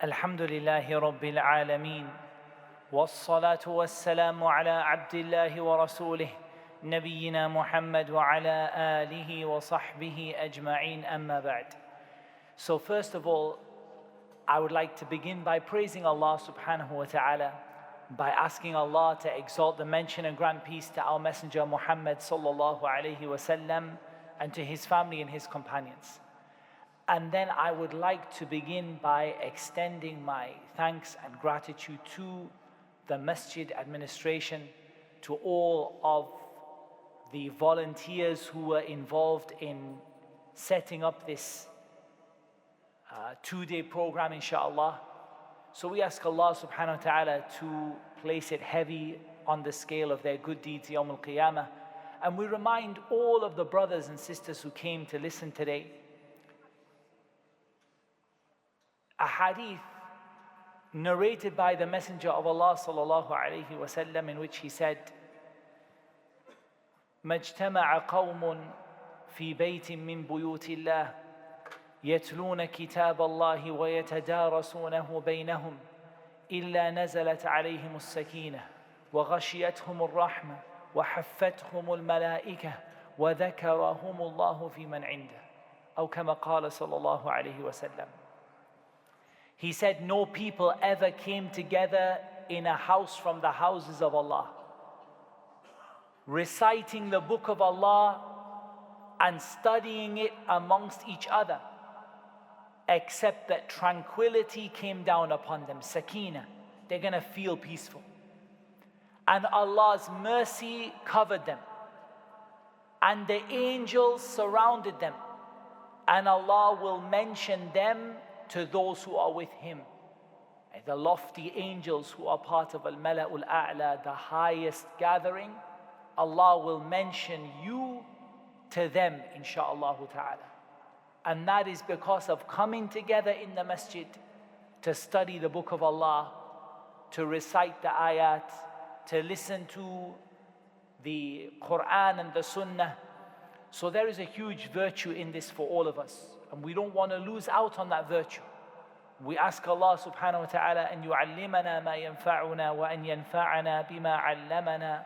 الحمد لله رب العالمين والصلاة والسلام على عبد الله ورسوله نبينا محمد وعلى آله وصحبه أجمعين أما بعد. So first of all, I would like to begin by praising Allah subhanahu wa ta'ala, by asking Allah to exalt the mention and grant peace to our messenger Muhammad sallallahu alayhi wasallam and to his family and his companions. And then I would like to begin by extending my thanks and gratitude to the masjid administration, to all of the volunteers who were involved in setting up this two-day program, inshaAllah. So we ask Allah subhanahu wa ta'ala to place it heavy on the scale of their good deeds Yawm al-Qiyamah. And we remind all of the brothers and sisters who came to listen today, a hadith narrated by the Messenger of Allah sallallahu alayhi wasallam, in which he said, مَجْتَمَعَ قَوْمٌ فِي بَيْتٍ مِّن بُيُوتِ اللَّهِ يَتْلُونَ كِتَابَ اللَّهِ وَيَتَدَارَسُونَهُ بَيْنَهُمْ إِلَّا نَزَلَتْ عَلَيْهِمُ السَّكِينَةُ وَغَشِيَتْهُمُ الرَّحْمَةُ وَحَفَّتْهُمُ الْمَلَائِكَةُ وَذَكَرَهُمُ اللَّهُ فِي مَنْ عِنْدَهُ أو كما قال صلى الله عليه وسلم. He said, no people ever came together in a house from the houses of Allah, reciting the book of Allah and studying it amongst each other, except that tranquility came down upon them, sakina. They're going to feel peaceful. And Allah's mercy covered them. And the angels surrounded them. And Allah will mention them to those who are with Him. And the lofty angels who are part of Al-Mala'ul A'la, the highest gathering, Allah will mention you to them, insha'Allah ta'ala. And that is because of coming together in the masjid to study the book of Allah, to recite the ayat, to listen to the Quran and the Sunnah. So there is a huge virtue in this for all of us, and we don't want to lose out on that virtue. We ask Allah subhanahu wa ta'ala أن يعلمنا ما ينفعنا وأن ينفعنا بما علمنا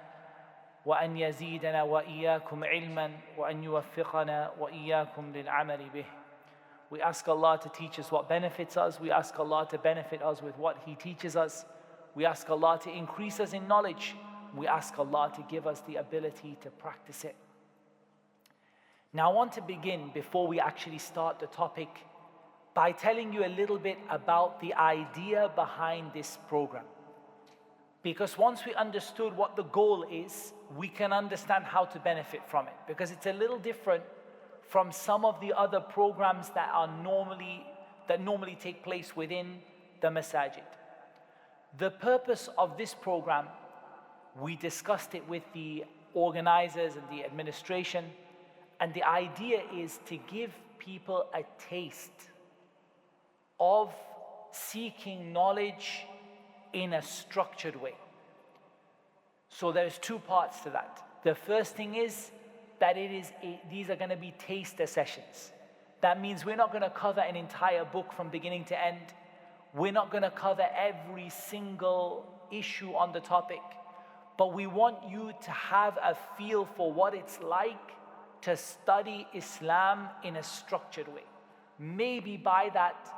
وأن يزيدنا وإياكم علما وأن يوفقنا وإياكم للعمل به. We ask Allah to teach us what benefits us. We ask Allah to benefit us with what He teaches us. We ask Allah to increase us in knowledge. We ask Allah to give us the ability to practice it. Now I want to begin, before we actually start the topic, by telling you a little bit about the idea behind this program. Because once we understood what the goal is, we can understand how to benefit from it. Because it's a little different from some of the other programs that normally take place within the masajid. The purpose of this program, we discussed it with the organizers and the administration, and the idea is to give people a taste of seeking knowledge in a structured way. So there's two parts to that. The first thing is that these are going to be taster sessions. That means we're not going to cover an entire book from beginning to end. We're not going to cover every single issue on the topic. But we want you to have a feel for what it's like to study Islam in a structured way. Maybe by that,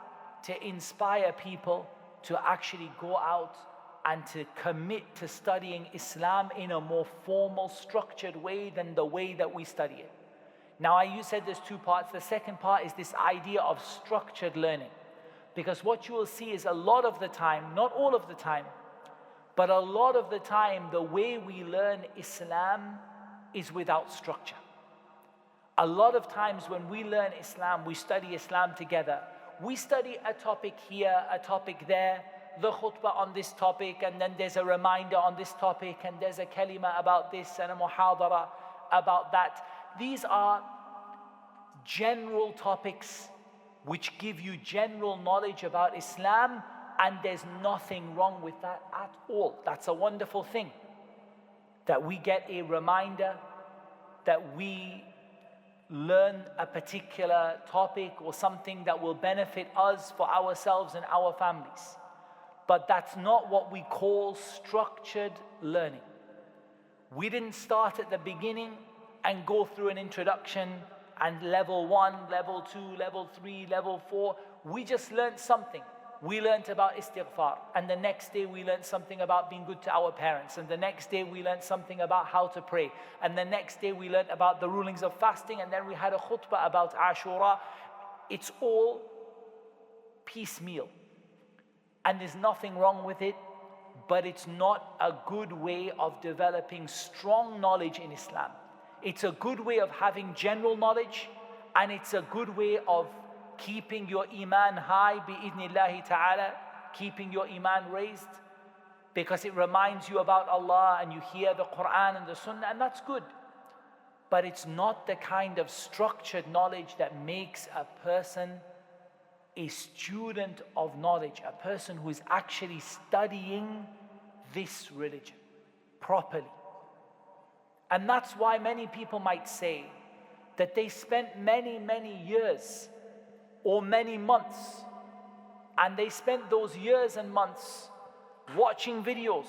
to inspire people to actually go out and to commit to studying Islam in a more formal, structured way than the way that we study it. Now, you said there's two parts. The second part is this idea of structured learning. Because what you will see is a lot of the time, not all of the time, but a lot of the time, the way we learn Islam is without structure. A lot of times when we learn Islam, we study Islam together. We study a topic here, a topic there, the khutbah on this topic, and then there's a reminder on this topic, and there's a kalima about this and a muhadara about that. These are general topics which give you general knowledge about Islam, and there's nothing wrong with that at all. That's a wonderful thing, that we get a reminder, that we learn a particular topic or something that will benefit us for ourselves and our families. But that's not what we call structured learning. We didn't start at the beginning and go through an introduction and level 1, level 2, level 3, level 4. We just learned something. We learned about istighfar, and the next day we learned something about being good to our parents, and the next day we learned something about how to pray, and the next day we learned about the rulings of fasting, and then we had a khutbah about Ashura. It's all piecemeal, and there's nothing wrong with it, but it's not a good way of developing strong knowledge in Islam. It's a good way of having general knowledge, and it's a good way of keeping your iman high, bi-idhnillahi ta'ala, keeping your iman raised, because it reminds you about Allah and you hear the Quran and the Sunnah, and that's good. But it's not the kind of structured knowledge that makes a person a student of knowledge, a person who is actually studying this religion properly. And that's why many people might say that they spent many, many years or many months, and they spent those years and months watching videos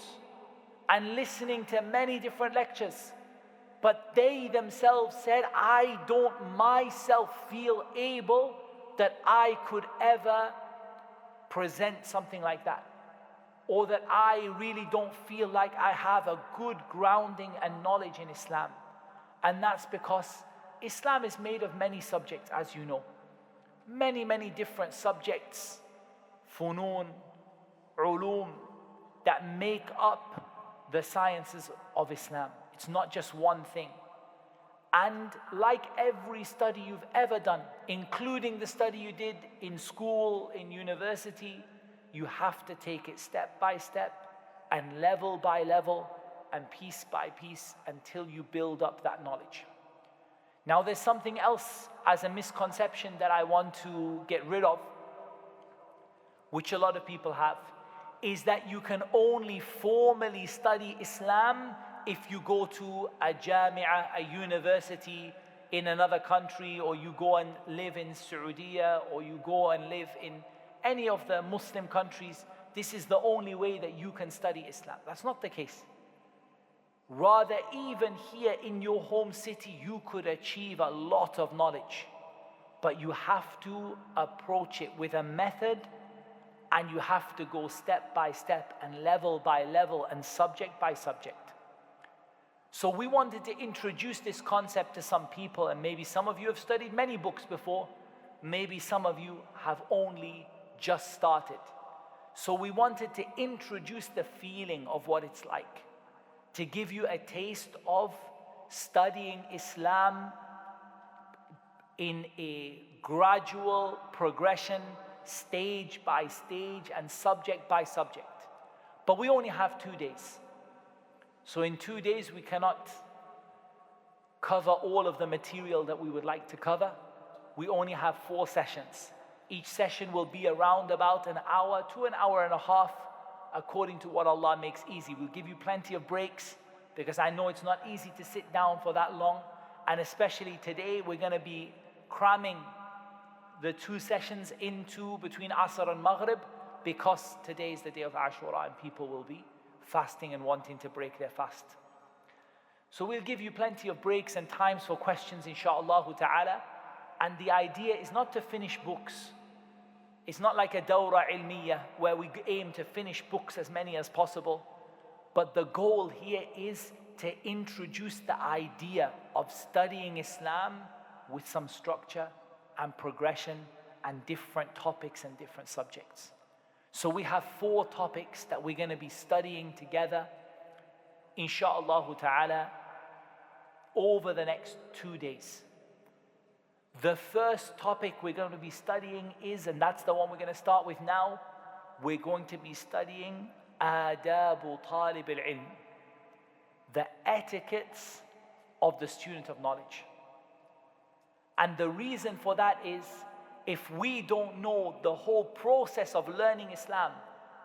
and listening to many different lectures, but they themselves said, I don't myself feel able that I could ever present something like that, or that I really don't feel like I have a good grounding and knowledge in Islam. And that's because Islam is made of many subjects, as you know. Many, many different subjects, funun, ulum, that make up the sciences of Islam. It's not just one thing. And like every study you've ever done, including the study you did in school, in university, you have to take it step by step and level by level and piece by piece until you build up that knowledge. Now there's something else as a misconception that I want to get rid of, which a lot of people have, is that you can only formally study Islam if you go to a jami'ah, a university in another country, or you go and live in Saudi, or you go and live in any of the Muslim countries. This is the only way that you can study Islam. That's not the case. Rather, even here in your home city, you could achieve a lot of knowledge. But you have to approach it with a method, and you have to go step by step and level by level and subject by subject. So we wanted to introduce this concept to some people, and maybe some of you have studied many books before. Maybe some of you have only just started. So we wanted to introduce the feeling of what it's like, to give you a taste of studying Islam in a gradual progression, stage by stage and subject by subject. But we only have 2 days. So in 2 days we cannot cover all of the material that we would like to cover. We only have 4 sessions. Each session will be around about an hour to an hour and a half, according to what Allah makes easy. We'll give you plenty of breaks, because I know it's not easy to sit down for that long. And especially today, we're going to be cramming the 2 sessions into between Asr and Maghrib, because today is the day of Ashura and people will be fasting and wanting to break their fast. So we'll give you plenty of breaks and times for questions, insha'Allah ta'ala. And the idea is not to finish books. It's not like a dawra ilmiya where we aim to finish books, as many as possible. But the goal here is to introduce the idea of studying Islam with some structure and progression and different topics and different subjects. So we have 4 topics that we're going to be studying together, insha'Allah ta'ala, over the next 2 days. The first topic we're going to be studying is, and that's the one we're going to start with now, we're going to be studying adab talib al-ilm, the etiquettes of the student of knowledge. And the reason for that is, if we don't know the whole process of learning Islam,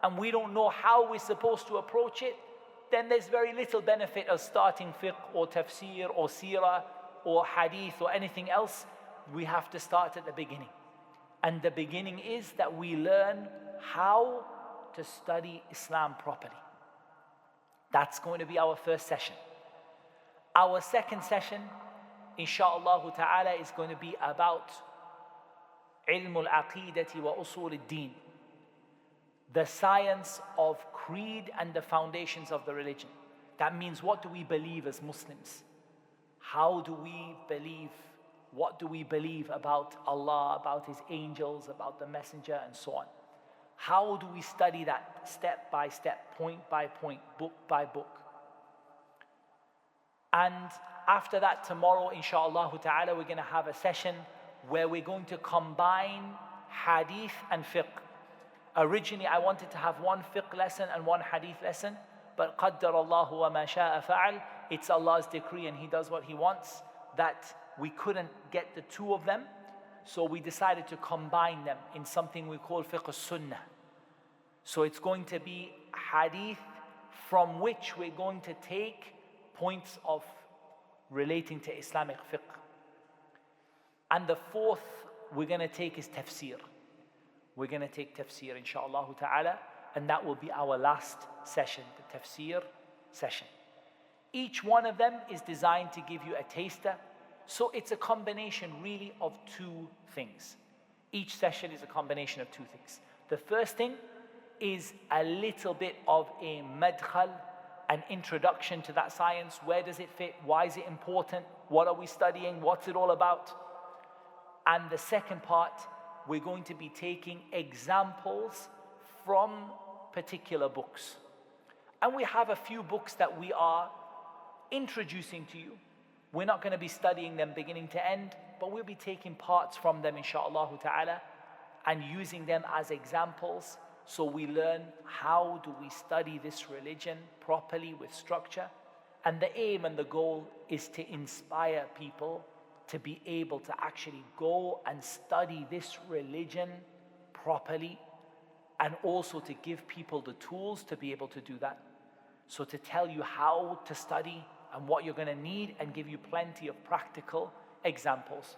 and we don't know how we're supposed to approach it, then there's very little benefit of starting fiqh or tafsir or seerah or hadith or anything else, we have to start at the beginning. And the beginning is that we learn how to study Islam properly. That's going to be our first session. Our second session, inshaAllah ta'ala, is going to be about ilm al-aqidati wa usul al-din, the science of creed and the foundations of the religion. That means, what do we believe as Muslims? How do we believe? What do we believe about Allah, about His angels, about the Messenger, and so on? How do we study that step by step, point by point, book by book? And after that, tomorrow, inshaAllah ta'ala, we're going to have a session where we're going to combine hadith and fiqh. Originally, I wanted to have one fiqh lesson and one hadith lesson, but qaddar Allahu wa ma sha'a fa'al. It's Allah's decree and He does what He wants, that we couldn't get the two of them. So we decided to combine them in something we call fiqh sunnah. So it's going to be hadith from which we're going to take points of relating to Islamic fiqh. And the fourth we're going to take is tafsir. We're going to take tafsir, inshaAllah ta'ala, and that will be our last session, the tafsir session. Each one of them is designed to give you a taster. So it's a combination really of two things. Each session is a combination of two things. The first thing is a little bit of a madkhal, an introduction to that science. Where does it fit? Why is it important? What are we studying? What's it all about? And the second part, we're going to be taking examples from particular books. And we have a few books that we are introducing to you. We're not going to be studying them beginning to end, but we'll be taking parts from them, inshaAllah ta'ala, and using them as examples, so we learn how do we study this religion properly with structure. And the aim and the goal is to inspire people to be able to actually go and study this religion properly, and also to give people the tools to be able to do that. So to tell you how to study and what you're going to need, and give you plenty of practical examples.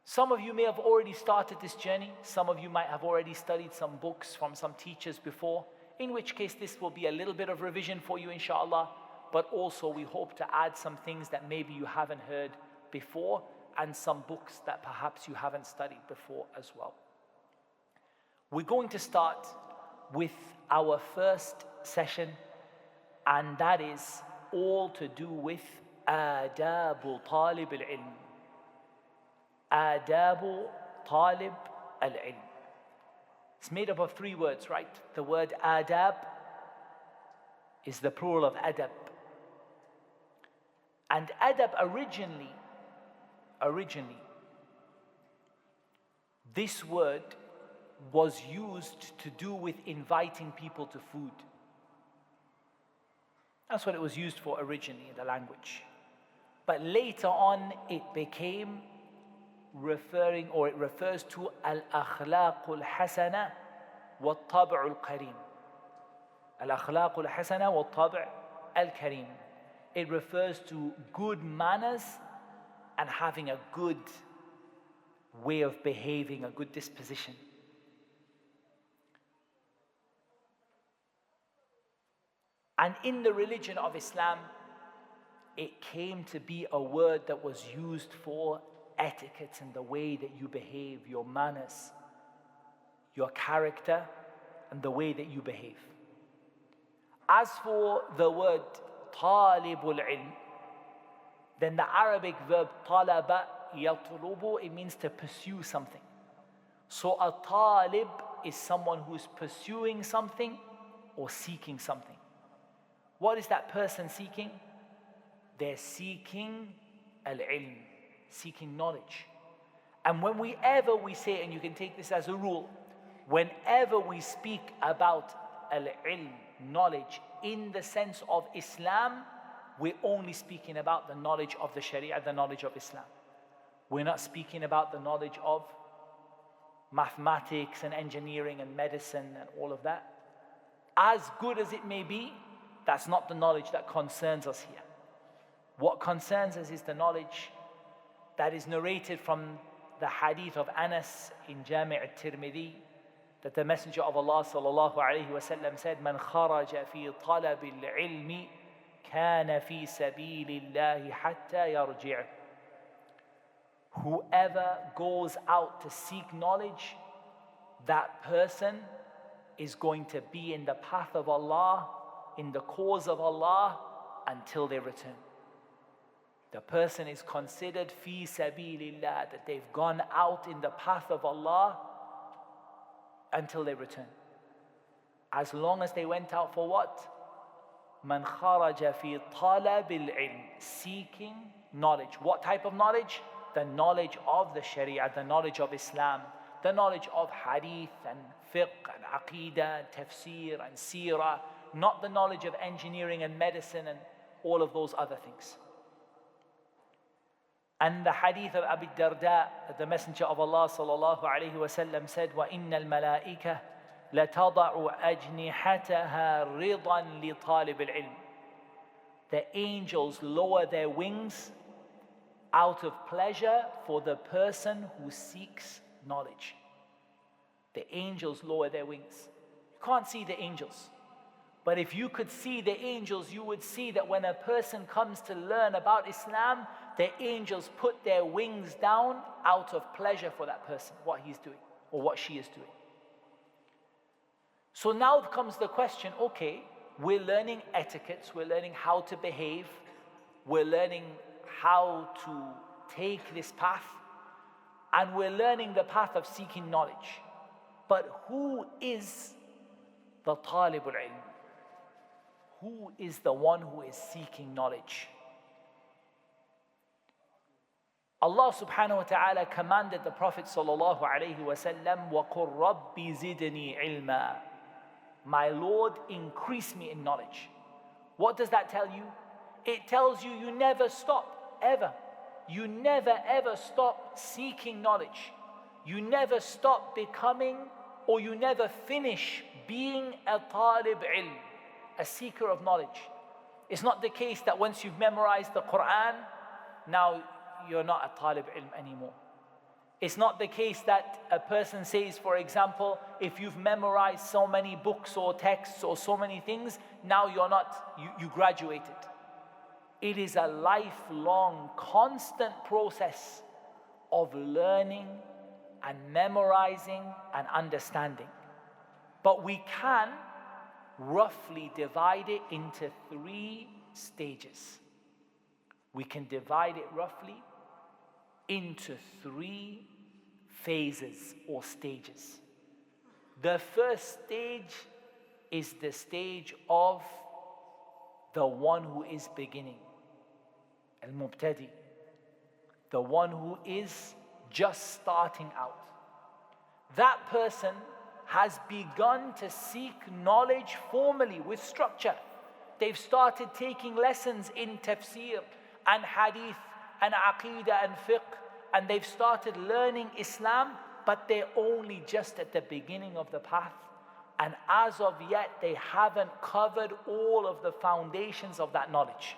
Some of you may have already started this journey. Some of you might have already studied some books from some teachers before, in which case this will be a little bit of revision for you, inshallah. But also we hope to add some things that maybe you haven't heard before, and some books that perhaps you haven't studied before as well. We're going to start with our first session, and that is all to do with adabu talib al-ilm. Adabu talib al-ilm. It's made up of three words, right? The word adab is the plural of adab. And adab originally, this word was used to do with inviting people to food. That's what it was used for originally in the language. But later on, it became referring, or it refers to al-akhlaq al-hasana wa-tab' al-karim. Al-akhlaq al-hasana wa-tab' al-karim. It refers to good manners and having a good way of behaving, a good disposition. And in the religion of Islam, it came to be a word that was used for etiquette and the way that you behave, your manners, your character, and the way that you behave. As for the word talibul ilm, then the Arabic verb talaba yatlubu, it means to pursue something. So a talib is someone who's pursuing something or seeking something. What is that person seeking? They're seeking al-ilm, seeking knowledge. And whenever we say, and you can take this as a rule, whenever we speak about al-ilm, knowledge, in the sense of Islam, we're only speaking about the knowledge of the Sharia, the knowledge of Islam. We're not speaking about the knowledge of mathematics and engineering and medicine and all of that. As good as it may be, that's not the knowledge that concerns us here. What concerns us is the knowledge that is narrated from the hadith of Anas in Jami' al-Tirmidhi, that the Messenger of Allah sallallahu alayhi wa sallam said, "Man kharaja fi talab al-ilmi kana fi sabilillahi hatta yarji'." Whoever goes out to seek knowledge, that person is going to be in the path of Allah, in the cause of Allah, until they return. The person is considered fi sabilillah, that they've gone out in the path of Allah until they return. As long as they went out for what? Man kharaja fi talab al-ilm, seeking knowledge. What type of knowledge? The knowledge of the Sharia, the knowledge of Islam, the knowledge of hadith and fiqh and aqidah and tafsir and seerah, not the knowledge of engineering and medicine and all of those other things. And the hadith of Abi Darda, that the Messenger of Allah sallallahu alayhi wa sallam said, وَإِنَّ الْمَلَائِكَةَ لَتَضَعُ أَجْنِحَتَهَا رِضًا لِطَالِبِ الْعِلْمِ. The angels lower their wings out of pleasure for the person who seeks knowledge. The angels lower their wings. You can't see the angels. But if you could see the angels, you would see that when a person comes to learn about Islam, the angels put their wings down out of pleasure for that person, what he's doing or what she is doing. So now comes the question, okay, we're learning etiquettes, we're learning how to behave, we're learning how to take this path, and we're learning the path of seeking knowledge. But who is the talibul ilm? Who is the one who is seeking knowledge? Allah subhanahu wa ta'ala commanded the Prophet sallallahu alayhi wa sallam, وَقُلْ رَبِّ زِدْنِي عِلْمًا. My Lord, increase me in knowledge. What does that tell you? It tells you you never stop, ever. You never ever stop seeking knowledge. You never stop becoming, or you never finish being a talib ilm, a seeker of knowledge. It's not the case that once you've memorized the Quran, now you're not a talib ilm anymore. It's not the case that a person says, for example, if you've memorized so many books or texts or so many things, now you're not, you graduated. It is a lifelong, constant process of learning and memorizing and understanding. But we can roughly divide it into 3 stages. We can divide it roughly into 3 phases or stages. The first stage is the stage of the one who is beginning, al-mubtadi, the one who is just starting out. That person has begun to seek knowledge formally with structure. They've started taking lessons in tafsir and hadith and aqidah and fiqh, and they've started learning Islam, but they're only just at the beginning of the path. And as of yet, they haven't covered all of the foundations of that knowledge.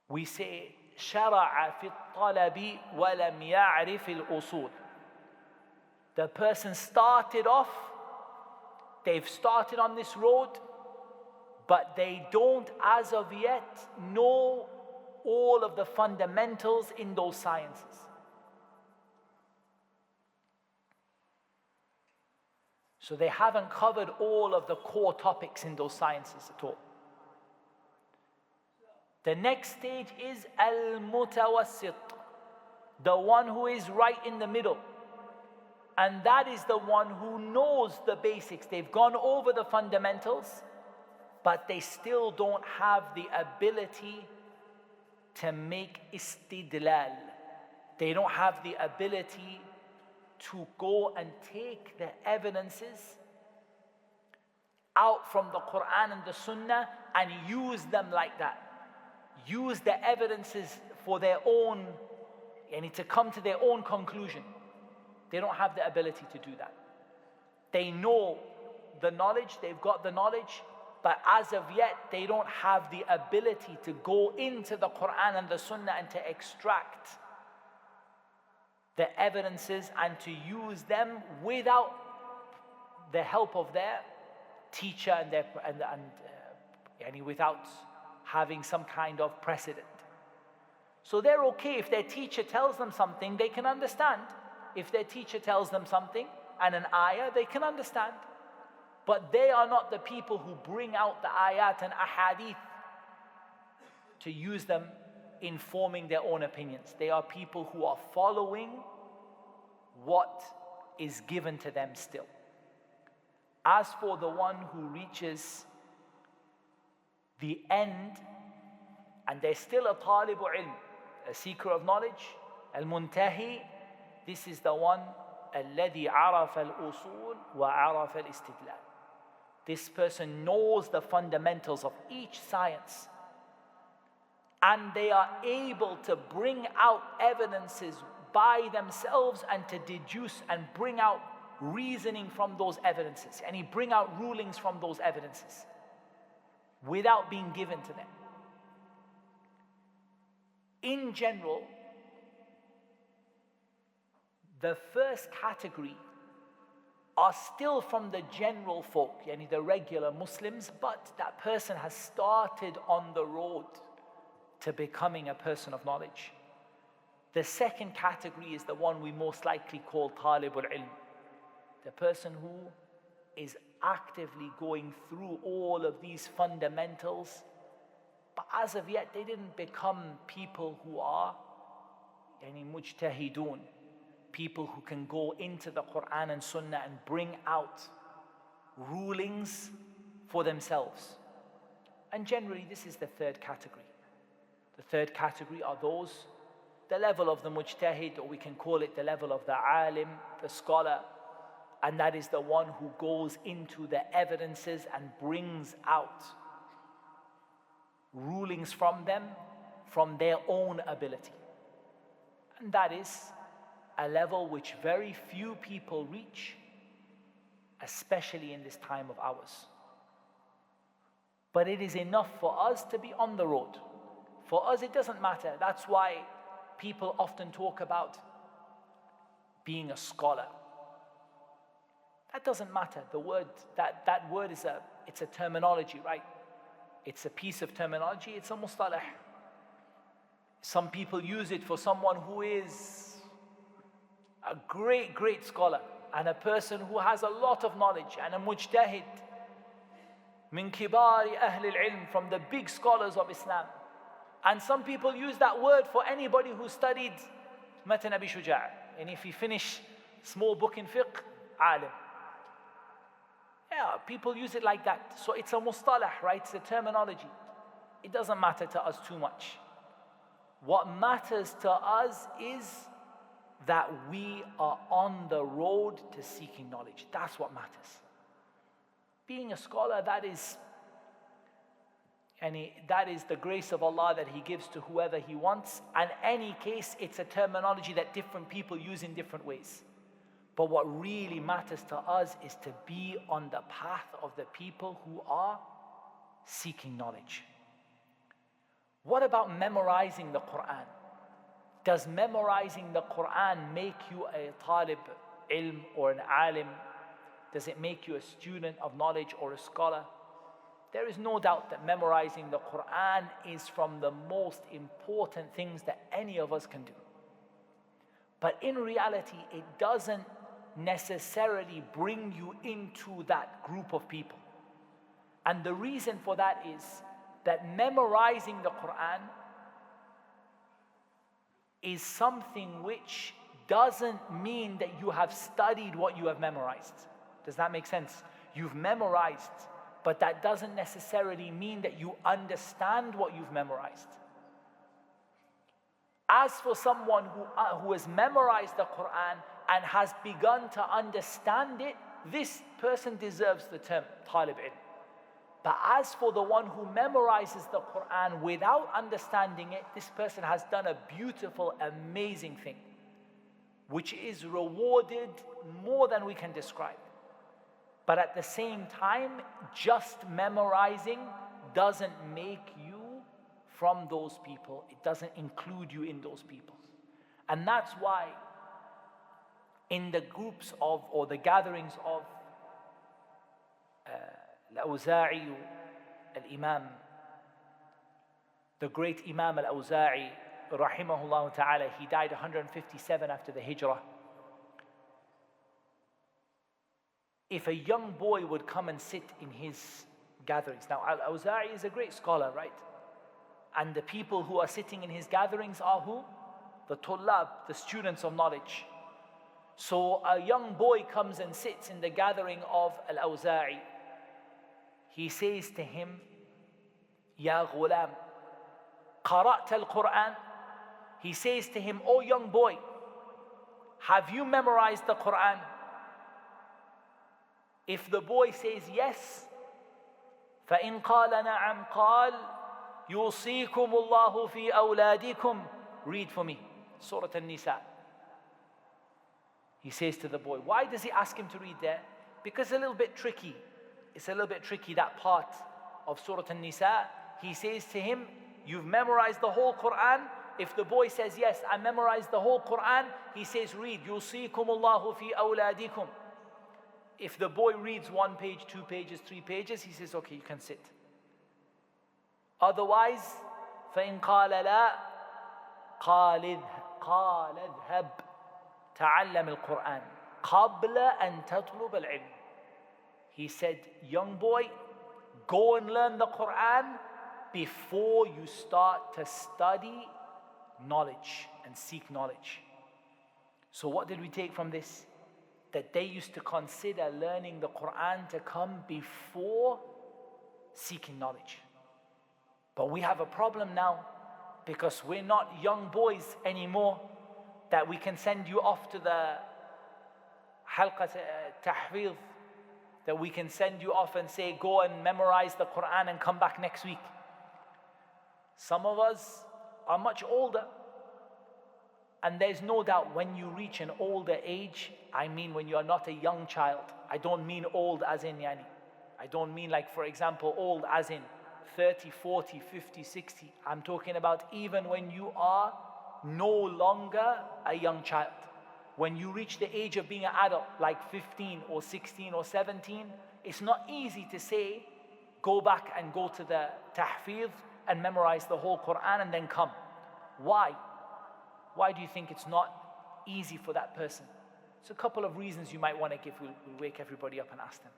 We say, شَرَعَ فِي الطَّلَبِ وَلَمْ يَعْرِفِ الْأُصُولِ. The person started off, they've started on this road, but they don't as of yet know all of the fundamentals in those sciences. So they haven't covered all of the core topics in those sciences at all. The next stage is al-mutawassit, the one who is right in the middle. And that is the one who knows the basics. They've gone over the fundamentals, but they still don't have the ability to make istidlal. They don't have the ability to go and take the evidences out from the Quran and the Sunnah and use them like that. Use the evidences for their own, to come to their own conclusion. They don't have the ability to do that. They know the knowledge, they've got the knowledge, but as of yet they don't have the ability to go into the Quran and the Sunnah and to extract the evidences and to use them without the help of their teacher and without having some kind of precedent. So they're okay if their teacher tells them something, they can understand. If their teacher tells them something and an ayah, they can understand. But they are not the people who bring out the ayat and ahadith to use them in forming their own opinions. They are people who are following what is given to them still. As for the one who reaches the end, and they're still a talibu ilm, a seeker of knowledge, al-muntahi, this is the one الذي عرف الأصول وعرف الاستدلال. This person knows the fundamentals of each science, and they are able to bring out evidences by themselves and to deduce and bring out reasoning from those evidences, and he bring out rulings from those evidences without being given to them. In general, the first category are still from the general folk, yani the regular Muslims, but that person has started on the road to becoming a person of knowledge. The second category is the one we most likely call talibul ilm, the person who is actively going through all of these fundamentals, but as of yet they didn't become people who are yani mujtahidun, people who can go into the Quran and Sunnah and bring out rulings for themselves. And generally this is the third category. The third category are those, the level of the mujtahid, or we can call it the level of the alim, the scholar, and that is the one who goes into the evidences and brings out rulings from them, from their own ability. And that is a level which very few people reach, especially in this time of ours. But it is enough for us to be on the road. For us, it doesn't matter. That's why people often talk about being a scholar. That doesn't matter. The word, that word it's a terminology, right? It's a piece of terminology. It's a mustalah. Some people use it for someone who is a great scholar and a person who has a lot of knowledge and a mujtahid min kibari ahli al-ilm, from the big scholars of Islam. And some people use that word for anybody who studied Matan Abi Shuja'. And if he finished small book in fiqh, alim. Yeah, people use it like that. So it's a mustalah, right? It's a terminology. It doesn't matter to us too much. What matters to us is that we are on the road to seeking knowledge. That's what matters. Being a scholar, that is the grace of Allah that He gives to whoever He wants. And in any case, it's a terminology that different people use in different ways. But what really matters to us is to be on the path of the people who are seeking knowledge. What about memorizing the Quran? Does memorizing the Quran make you a talib ilm or an alim? Does it make you a student of knowledge or a scholar? There is no doubt that memorizing the Quran is from the most important things that any of us can do. But in reality, it doesn't necessarily bring you into that group of people. And the reason for that is that memorizing the Quran is something which doesn't mean that you have studied what you have memorized. Does that make sense? You've memorized, but that doesn't necessarily mean that you understand what you've memorized. As for someone who has memorized the Quran and has begun to understand it, this person deserves the term talib ilm. But as for the one who memorizes the Quran without understanding it, this person has done a beautiful, amazing thing, which is rewarded more than we can describe. But at the same time, just memorizing doesn't make you from those people. It doesn't include you in those people. And that's why in the groups of, or the gatherings of Al-Awza'i, Al-Imam, the great Imam Al-Awza'i, rahimahullah ta'ala, he died 157 after the Hijrah. If a young boy would come and sit in his gatherings, now Al-Awza'i is a great scholar, right? And the people who are sitting in his gatherings are who? The tullab, the students of knowledge. So a young boy comes and sits in the gathering of Al-Awza'i. He says to him, Ya ghulam, qara'ta al-Quran? He says to him, oh young boy, have you memorized the Quran? If the boy says yes, فَإِنْ قَالَ نَعَمْ قَالَ يُوصِيكُمُ اللَّهُ فِي أَوْلَادِكُمْ. Read for me, Surah An-Nisa. He says to the boy, why does he ask him to read there? Because it's a little bit tricky. It's a little bit tricky, that part of Surah An-Nisa. He says to him, you've memorized the whole Quran. If the boy says, yes, I memorized the whole Quran, he says, read, يُوصِيكُمُ اللَّهُ فِي أَوْلَادِكُمْ. If the boy reads 1 page, 2 pages, 3 pages, he says, okay, you can sit. Otherwise, فَإِنْ قَالَ لَا قَالَ اذْهَبْ تَعَلَّمِ الْقُرْآنِ قَبْلَ أَن تَطْلُبَ الْعِلْمِ. He said, young boy, go and learn the Quran before you start to study knowledge and seek knowledge. So what did we take from this? That they used to consider learning the Quran to come before seeking knowledge. But we have a problem now, because we're not young boys anymore, that we can send you off to the halqa tahfidh, that we can send you off and say, go and memorize the Quran and come back next week. Some of us are much older. And there's no doubt when you reach an older age, I mean when you are not a young child. I don't mean old as in yani. I don't mean like, for example, old as in 30, 40, 50, 60. I'm talking about even when you are no longer a young child. When you reach the age of being an adult, like 15 or 16 or 17, it's not easy to say, go back and go to the tahfidh and memorize the whole Quran and then come. Why? Why do you think it's not easy for that person? It's a couple of reasons you might want to give. We'll wake everybody up and ask them.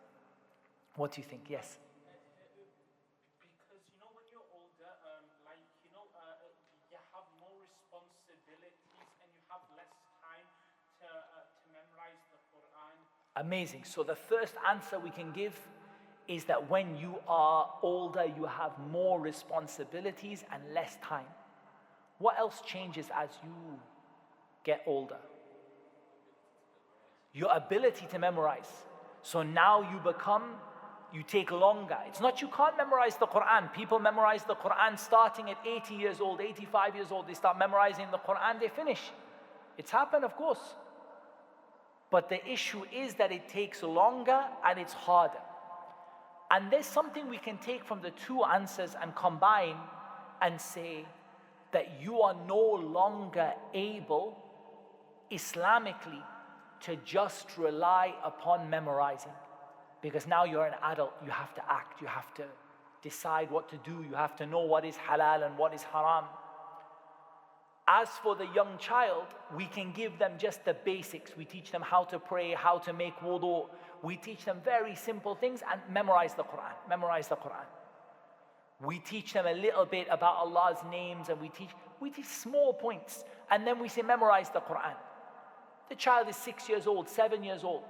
What do you think? Yes? Because, when you're older, you have more responsibilities and you have less time to memorize the Quran. Amazing. So the first answer we can give is that when you are older, you have more responsibilities and less time. What else changes as you get older? Your ability to memorize. So now you take longer. It's not you can't memorize the Quran. People memorize the Quran starting at 80 years old, 85 years old. They start memorizing the Quran, they finish. It's happened, of course. But the issue is that it takes longer and it's harder. And there's something we can take from the two answers and combine and say that you are no longer able, Islamically, to just rely upon memorizing. Because now you're an adult, you have to act, you have to decide what to do, you have to know what is halal and what is haram. As for the young child, we can give them just the basics. We teach them how to pray, how to make wudu. We teach them very simple things and memorize the Quran. Memorize the Quran. We teach them a little bit about Allah's names, and we teach small points, and then we say memorize the Quran. The child is 6 years old, 7 years old.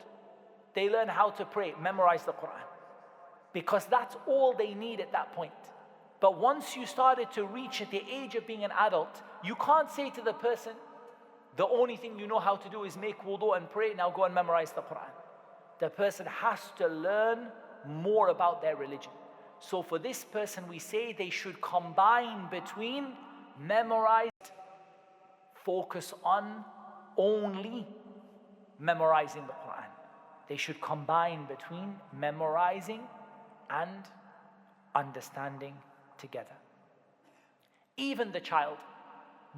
They learn how to pray, memorize the Quran, because that's all they need at that point. But once you started to reach at the age of being an adult, you can't say to the person, the only thing you know how to do is make wudu and pray, now go and memorize the Quran. The person has to learn more about their religion. So for this person, we say they should combine between memorized, focus on only memorizing the Quran. They should combine between memorizing and understanding together. Even the child,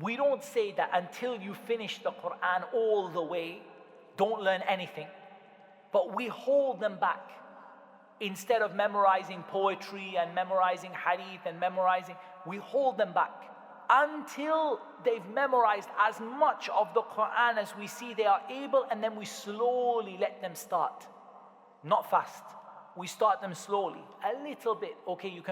we don't say that until you finish the Quran all the way, don't learn anything. But we hold them back. Instead of memorizing poetry and memorizing hadith and memorizing, we hold them back until they've memorized as much of the Quran as we see they are able, and then we slowly let them start. Not fast. We start them slowly, a little bit. Okay, you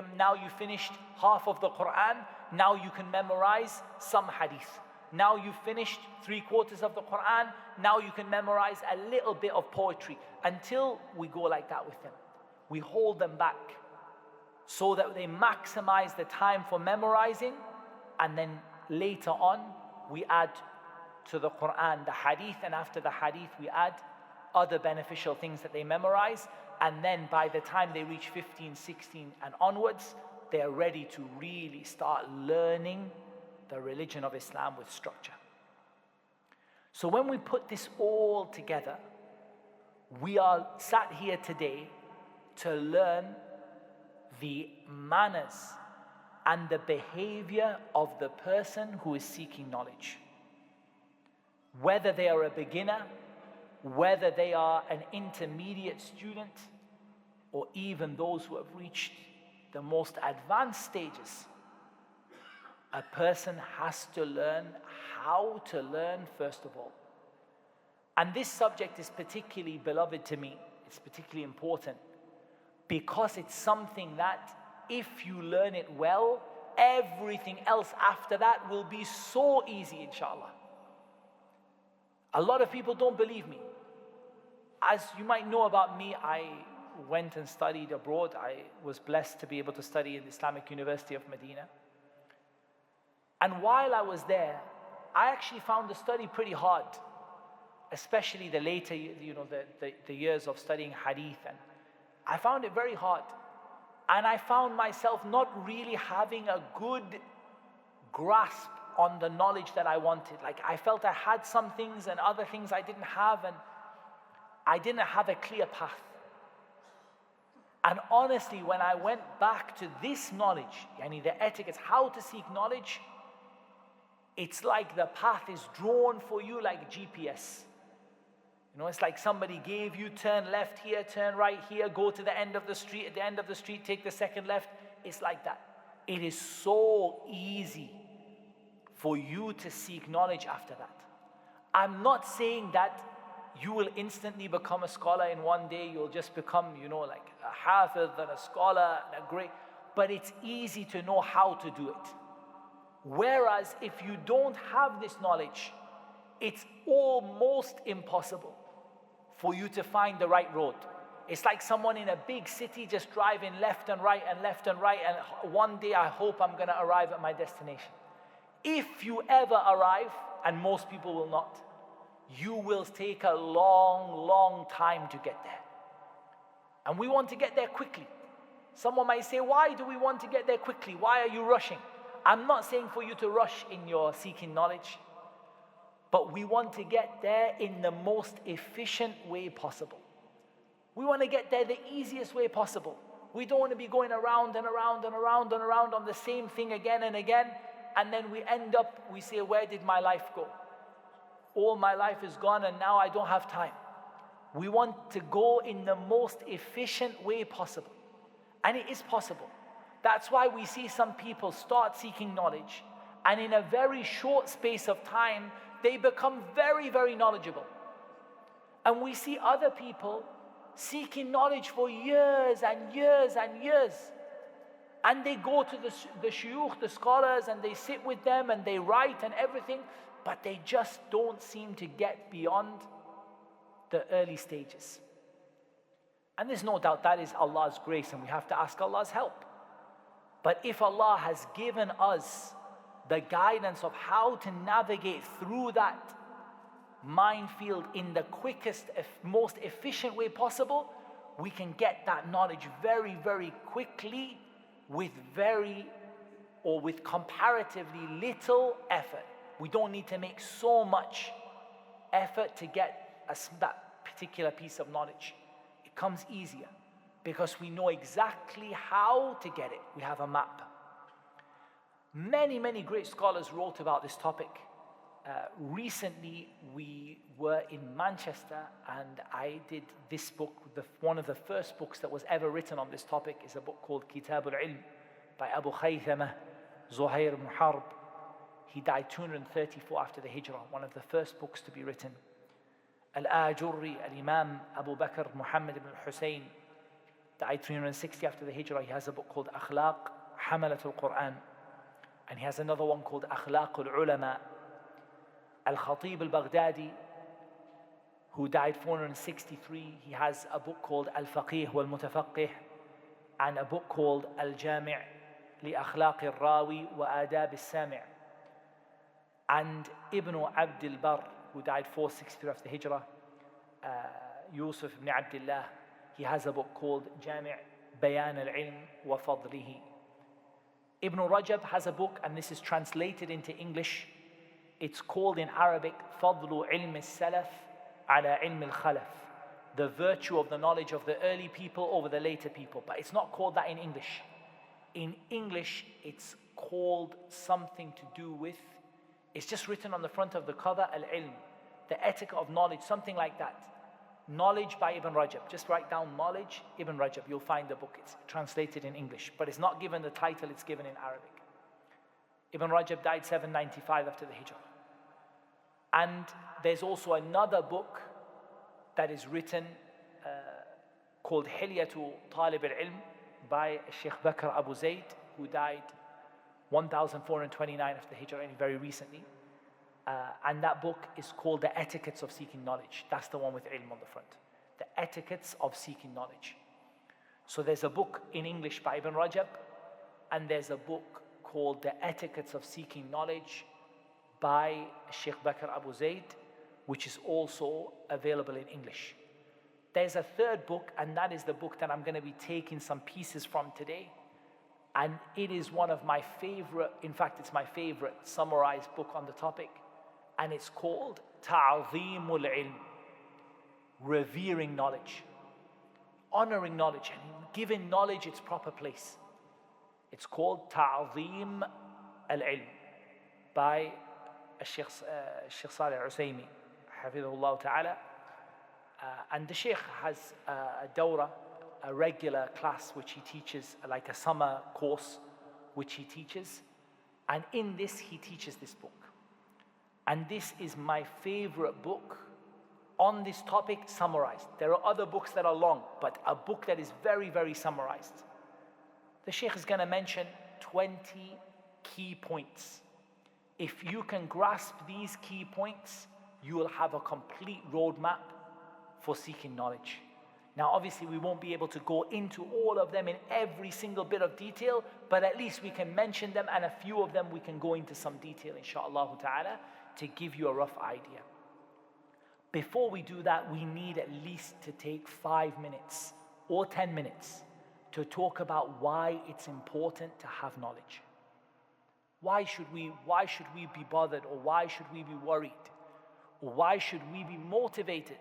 finished half of the Quran, now you can memorize some hadith. Now you've finished 3/4 of the Quran, now you can memorize a little bit of poetry, until we go like that with them. We hold them back so that they maximize the time for memorizing, and then later on we add to the Quran the hadith, and after the hadith we add other beneficial things that they memorize, and then by the time they reach 15, 16 and onwards, they are ready to really start learning the religion of Islam with structure. So when we put this all together, we are sat here today to learn the manners and the behavior of the person who is seeking knowledge. Whether they are a beginner, whether they are an intermediate student, or even those who have reached the most advanced stages, a person has to learn how to learn first of all. And this subject is particularly beloved to me. It's particularly important because it's something that if you learn it well, everything else after that will be so easy, inshallah. A lot of people don't believe me. As you might know about me, I went and studied abroad. I was blessed to be able to study in the Islamic University of Medina. And while I was there, I actually found the study pretty hard, especially the later, the years of studying hadith. And I found it very hard. And I found myself not really having a good grasp on the knowledge that I wanted. Like, I felt I had some things and other things I didn't have, and I didn't have a clear path. And honestly, when I went back to this knowledge, the etiquettes, how to seek knowledge, it's like the path is drawn for you like GPS. It's like somebody gave you, turn left here, turn right here, go to the end of the street, at the end of the street, take the second left. It's like that. It is so easy for you to seek knowledge after that. I'm not saying that you will instantly become a scholar in one day. You'll just become, like a hafiz and a scholar and a great, but it's easy to know how to do it. Whereas if you don't have this knowledge, it's almost impossible for you to find the right road. It's like someone in a big city just driving left and right and left and right, and one day I hope I'm going to arrive at my destination. If you ever arrive, and most people will not, you will take a long, long time to get there. And we want to get there quickly. Someone might say, why do we want to get there quickly? Why are you rushing? I'm not saying for you to rush in your seeking knowledge, but we want to get there in the most efficient way possible. We want to get there the easiest way possible. We don't want to be going around and around and around and around on the same thing again and again, and then we say, where did my life go? All my life is gone and now I don't have time. We want to go in the most efficient way possible. And it is possible. That's why we see some people start seeking knowledge, and in a very short space of time, they become very, very knowledgeable. And we see other people seeking knowledge for years and years and years. And they go to the shuyukh, the scholars, and they sit with them and they write and everything, but they just don't seem to get beyond the early stages. And there's no doubt that is Allah's grace, and we have to ask Allah's help. But if Allah has given us the guidance of how to navigate through that minefield in the quickest, most efficient way possible, we can get that knowledge very, very quickly with comparatively little effort. We don't need to make so much effort to get that particular piece of knowledge, it comes easier because we know exactly how to get it. We have a map. Many, many great scholars wrote about this topic. Recently, we were in Manchester and I did this book. One of the first books that was ever written on this topic is a book called Kitab al-Ilm by Abu Khaythama, Zuhair ibn Harb. He died 234 after the Hijrah, one of the first books to be written. Al-Ajurri, Al-Imam Abu Bakr Muhammad ibn Hussein, died 360 after the Hijrah. He has a book called Akhlaq Hamalat al-Quran. And he has another one called Akhlaq al-Ulama. Al-Khatib al-Baghdadi, who died 463, he has a book called Al-Faqih wal-Mutafaqih and a book called Al-Jami' li Akhlaq al-Rawi wa adab al-Sami'. And Ibn Abd al-Barr, who died 463 after Hijrah, Yusuf ibn Abdullah, he has a book called Jami' Bayan al-Ilm wa Fadlihi. Ibn Rajab has a book, and this is translated into English. It's called in Arabic, Fadlu Ilm al-Salaf ala Ilm al-Khalaf, the virtue of the knowledge of the early people over the later people. But it's not called that in English. In English, it's called something to do with, it's just written on the front of the cover, Al-Ilm, the etiquette of knowledge, something like that. Knowledge by Ibn Rajab. Just write down knowledge, Ibn Rajab. You'll find the book. It's translated in English, but it's not given the title, it's given in Arabic. Ibn Rajab died 795 after the Hijrah. And there's also another book that is written called Hilyatu Talib al-Ilm by Sheikh Bakr Abu Zayd, who died 1429 after the Hijrah, very recently. And that book is called The Etiquettes of Seeking Knowledge. That's the one with ilm on the front. The Etiquettes of Seeking Knowledge. So there's a book in English by Ibn Rajab, and there's a book called The Etiquettes of Seeking Knowledge by Sheikh Bakr Abu Zayd, which is also available in English. There's a third book, and that is the book that I'm going to be taking some pieces from today. And it is one of my favorite, in fact, it's my favorite summarized book on the topic. And it's called Ta'zeemul Ilm, revering knowledge, honoring knowledge, and giving knowledge its proper place. It's called Ta'zeem al-Ilm by Sheikh Salih al-Usaymi, Hafidhullah Ta'ala. And the Sheikh has a dawrah, a regular class which he teaches, like a summer course which he teaches. And in this, he teaches this book. And this is my favorite book on this topic, summarized. There are other books that are long, but a book that is very, very summarized. The Sheikh is going to mention 20 key points. If you can grasp these key points, you will have a complete roadmap for seeking knowledge. Now, obviously, we won't be able to go into all of them in every single bit of detail, but at least we can mention them, and a few of them we can go into some detail, inshaAllah ta'ala, to give you a rough idea. Before we do that, we need at least to take 5 minutes or 10 minutes to talk about why it's important to have knowledge. Why should we be bothered, or why should we be worried, or why should we be motivated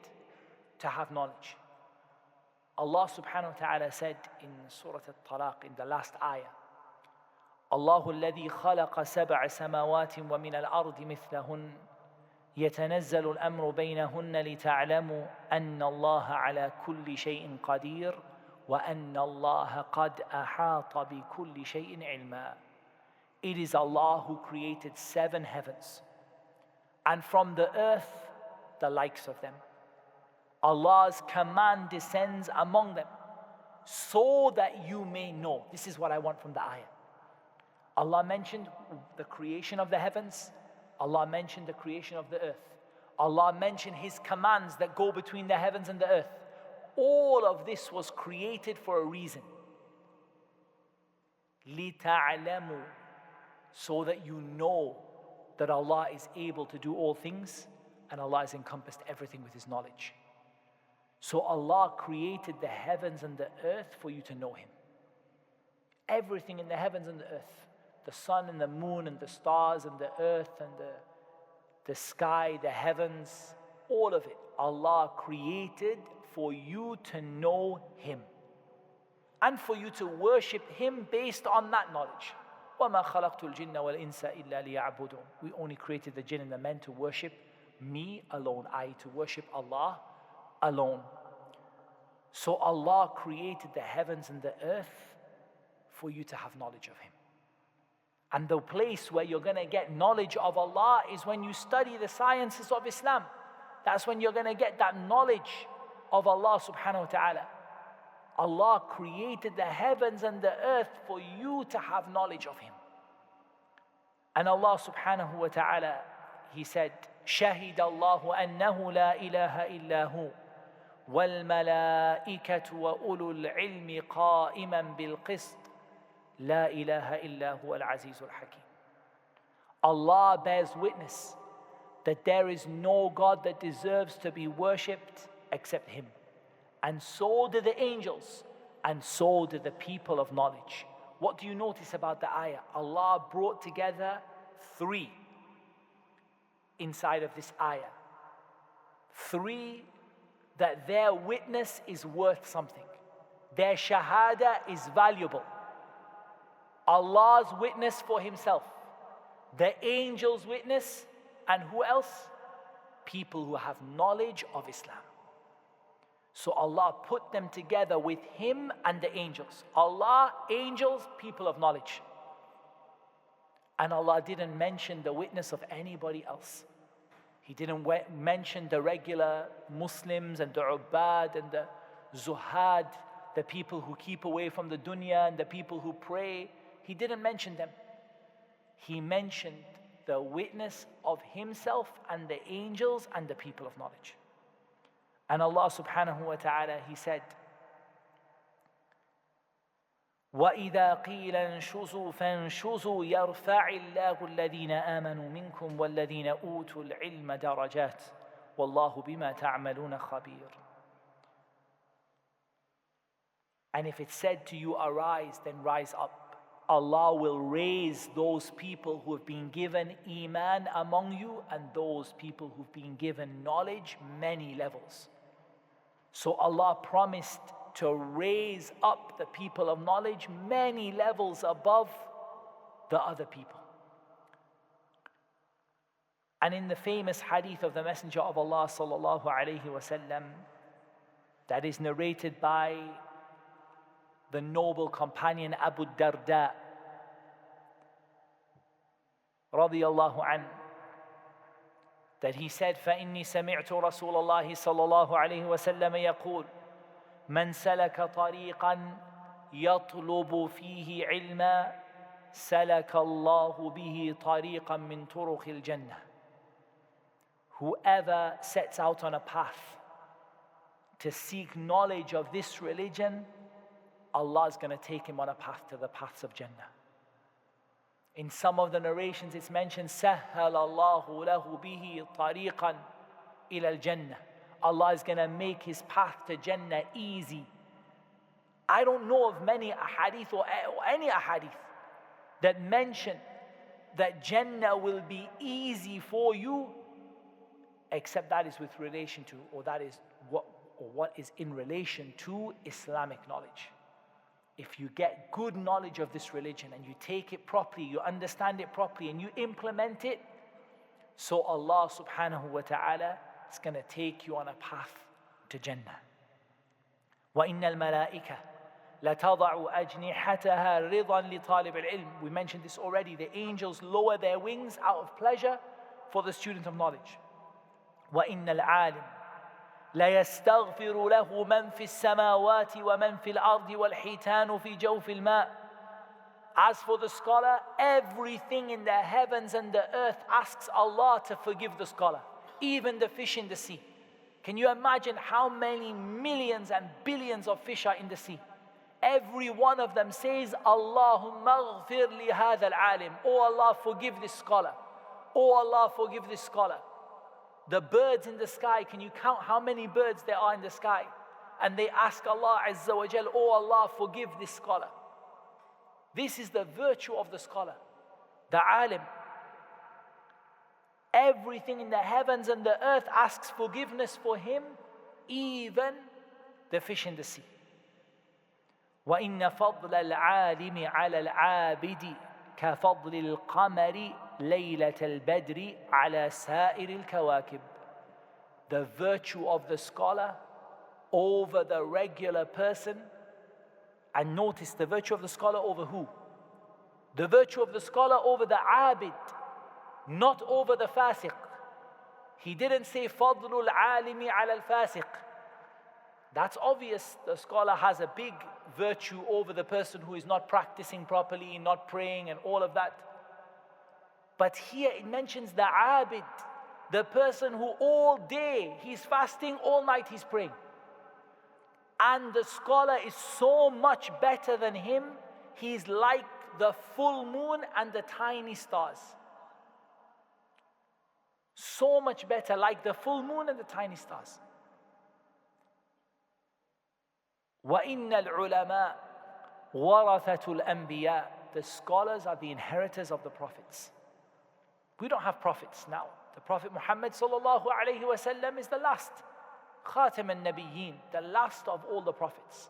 to have knowledge? Allah subhanahu wa ta'ala said in Surah Al-Talaq, in the last ayah, الله الذي خلق سبع سماوات ومن الأرض مثلهن يتنزل الأمر بينهن لتعلموا أن الله على كل شيء قدير وأن الله قد أحاط بكل شيء علما. It is Allah who created 7 heavens, and from the earth the likes of them. Allah's command descends among them so that you may know. This is what I want from the ayah. Allah mentioned the creation of the heavens. Allah mentioned the creation of the earth. Allah mentioned His commands that go between the heavens and the earth. All of this was created for a reason. لِتَعْلَمُوا, so that you know that Allah is able to do all things, and Allah has encompassed everything with His knowledge. So Allah created the heavens and the earth for you to know Him. Everything in the heavens and the earth, the sun and the moon and the stars and the earth and the sky, the heavens, all of it. Allah created for you to know Him and for you to worship Him based on that knowledge. وَمَا خَلَقْتُ الْجِنَّ وَالْإِنسَ إِلَّا لِيَعْبُدُونَ. We only created the jinn and the men to worship me alone, to worship Allah alone. So Allah created the heavens and the earth for you to have knowledge of Him. And the place where you're going to get knowledge of Allah is when you study the sciences of Islam. That's when you're going to get that knowledge of Allah subhanahu wa ta'ala. Allah created the heavens and the earth for you to have knowledge of Him. And Allah subhanahu wa ta'ala, He said, شَهِدَ اللَّهُ أَنَّهُ لَا إِلَهَ إِلَّا هُ وَالْمَلَائِكَةُ وَأُولُو الْعِلْمِ قَائِمًا بِالْقِسْطِ لَا إِلَهَ إِلَّا هُوَ الْعَزِيزُ الْحَكِيمُ. Allah bears witness that there is no God that deserves to be worshipped except Him. And so do the angels, and so do the people of knowledge. What do you notice about the ayah? Allah brought together three inside of this ayah. Three, that their witness is worth something. Their shahada is valuable. Allah's witness for Himself, the angels' witness, and who else? People who have knowledge of Islam. So Allah put them together with Him and the angels. Allah, angels, people of knowledge. And Allah didn't mention the witness of anybody else. He didn't mention the regular Muslims and the Ubbad and the Zuhad, the people who keep away from the dunya and the people who pray. He didn't mention them. He mentioned the witness of Himself and the angels and the people of knowledge. And Allah subhanahu wa ta'ala, He said, وَإِذَا قِيلَ انشُزُوا فَانشُزُوا يَرْفَعِ اللَّهُ الَّذِينَ آمَنُوا مِنكُمْ وَالَّذِينَ أُوتُوا الْعِلْمَ دَرَجَاتٍ وَاللَّهُ بِمَا تَعْمَلُونَ خَبِيرٌ. And if it's said to you, arise, then rise up. Allah will raise those people who have been given iman among you and those people who've been given knowledge, many levels. So Allah promised to raise up the people of knowledge many levels above the other people. And in the famous hadith of the Messenger of Allah sallallahu alayhi wasallam, that is narrated by the noble companion Abu Darda radiyallahu anhu, that he said, فَإِنِّي سَمِعْتُ رَسُولَ اللَّهِ صَلَّى اللَّهُ عَلَيْهِ وَسَلَّمَ يَقُولُ مَنْ سَلَكَ طَرِيقًا يَطْلُبُ فِيهِ عِلْمًا سَلَكَ اللَّهُ بِهِ طَرِيقًا مِنْ طُرُقِ الْجَنَّةِ. Whoever sets out on a path to seek knowledge of this religion, Allah is going to take him on a path to the paths of Jannah. In some of the narrations it's mentioned, سَهَّلَ اللَّهُ لَهُ بِهِ طَرِيقًا إِلَى الْجَنَّةِ. Allah is going to make his path to Jannah easy. I don't know of many ahadith or any ahadith that mention that Jannah will be easy for you, except that is with relation to, or that is what is in relation to Islamic knowledge. If you get good knowledge of this religion and you take it properly, you understand it properly and you implement it, so Allah subhanahu wa ta'ala is going to take you on a path to Jannah. وَإِنَّ الْمَلَائِكَةَ لَتَضَعُ أَجْنِحَتَهَا رِضًا لِطَالِبِ الْعِلْمِ. We mentioned this already. The angels lower their wings out of pleasure for the student of knowledge. وَإِنَّ الْعَالِمِ لَيَسْتَغْفِرُ لَهُ مَنْ فِي السَّمَاوَاتِ وَمَنْ فِي الْأَرْضِ وَالْحِيتَانُ فِي جَوْفِ الْمَاءِ. As for the scholar, everything in the heavens and the earth asks Allah to forgive the scholar, even the fish in the sea. Can you imagine how many millions and billions of fish are in the sea? Every one of them says, Allahumma ghfir li hadha al-alim. Oh Allah, forgive this scholar. Oh Allah, forgive this scholar. The birds in the sky, can you count how many birds there are in the sky? And they ask Allah Azza wa Jal, oh Allah, forgive this scholar. This is the virtue of the scholar, the alim. Everything in the heavens and the earth asks forgiveness for him, even the fish in the sea. وَإِنَّ فَضْلَ الْعَالِمِ عَلَى الْعَابِدِ كَفَضْلِ الْقَمَرِ لَيْلَةَ الْبَدْرِ عَلَى سَائِرِ الْكَوَاكِبِ. The virtue of the scholar over the regular person. And notice the virtue of the scholar over who? The virtue of the scholar over the abid, not over the fasiq. He didn't say فَضْلُ الْعَالِمِ عَلَى الْفَاسِقِ. That's obvious. The scholar has a big virtue over the person who is not practicing properly, not praying and all of that. But here it mentions the abid, the person who all day he's fasting, all night he's praying. And the scholar is so much better than him. He's like the full moon and the tiny stars. So much better, like the full moon and the tiny stars. وَإِنَّ الْعُلَمَاء وَرَثَةُ الْأَنْبِيَاءِ. The scholars are the inheritors of the prophets. We don't have prophets now. The Prophet Muhammad sallallahu alayhi wasallam is the last. Khatam al-Nabiyyin, the last of all the prophets.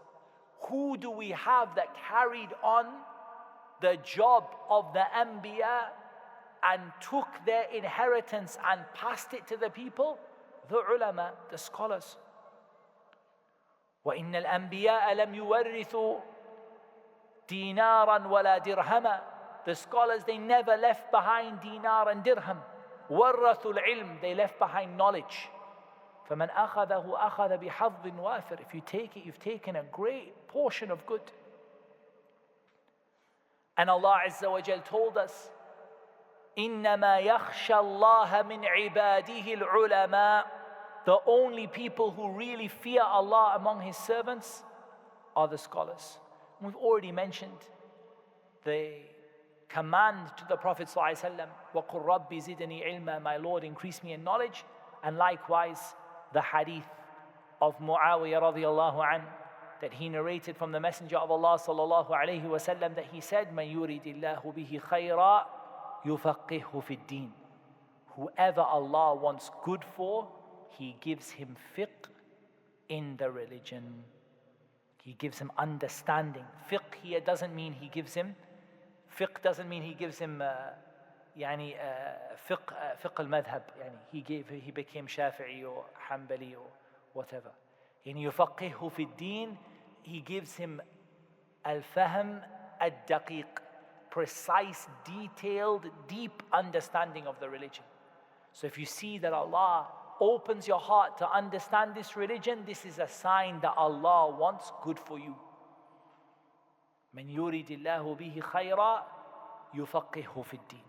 Who do we have that carried on the job of the Anbiya and took their inheritance and passed it to the people? The ulama, the scholars. وَإِنَّ الْأَنْبِيَاءَ لَمْ يُوَرِّثُوا دِينَارًا وَلَا دِرْهَمًا. The scholars, they never left behind dinar and dirham. وَرَّثُوا الْعِلْمِ. They left behind knowledge. فَمَنْ أَخَذَهُ أَخَذَ بِحَظٍ وَافِرٍ. If you take it, you've taken a great portion of good. And Allah Azza wa Jal told us, إِنَّمَا يَخْشَى اللَّهَ مِنْ عِبَادِهِ الْعُلَمَاءِ. The only people who really fear Allah among His servants are the scholars. We've already mentioned the command to the Prophet ﷺ, وَقُلْ رَبِّ زِدْنِي عِلْمًا. My Lord, increase me in knowledge. And likewise, the hadith of Muawiyah radiallahu anhu that he narrated from the Messenger of Allah sallallahu alayhi wa sallam, that he said, مَنْ يُرِدِ اللَّهُ بِهِ خَيْرًا يُفَقِّهُ فِي الدِّينِ. Whoever Allah wants good for, He gives him fiqh in the religion. He gives him understanding. Fiqh here doesn't mean He gives him, fiqh doesn't mean He gives him fiqh al-madhab. He became Shafi'i or Hanbali or whatever. In يُفَقِّهُ فِي الدِّينِ, He gives him al-fahm al-daqiq, precise, detailed, deep understanding of the religion. So if you see that Allah opens your heart to understand this religion, this is a sign that Allah wants good for you. مَنْ يُرِدِ اللَّهُ بِهِ خَيْرًا يُفَقِّهُ فِي الدِّينِ.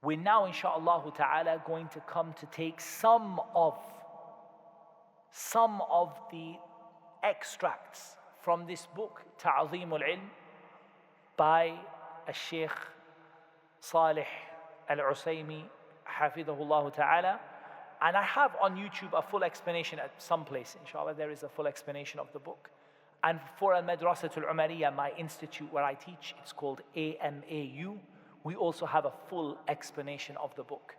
We're now, insha'Allah ta'ala, going to come to take some of the extracts from this book, Ta'zeem al-Ilm, by Sheikh Salih al-Usaymi, Hafidhahullah ta'ala. And I have on YouTube a full explanation at some place. Inshallah, there is a full explanation of the book. And for Al-Madrasatul Umariyah, my institute where I teach, it's called AMAU. We also have a full explanation of the book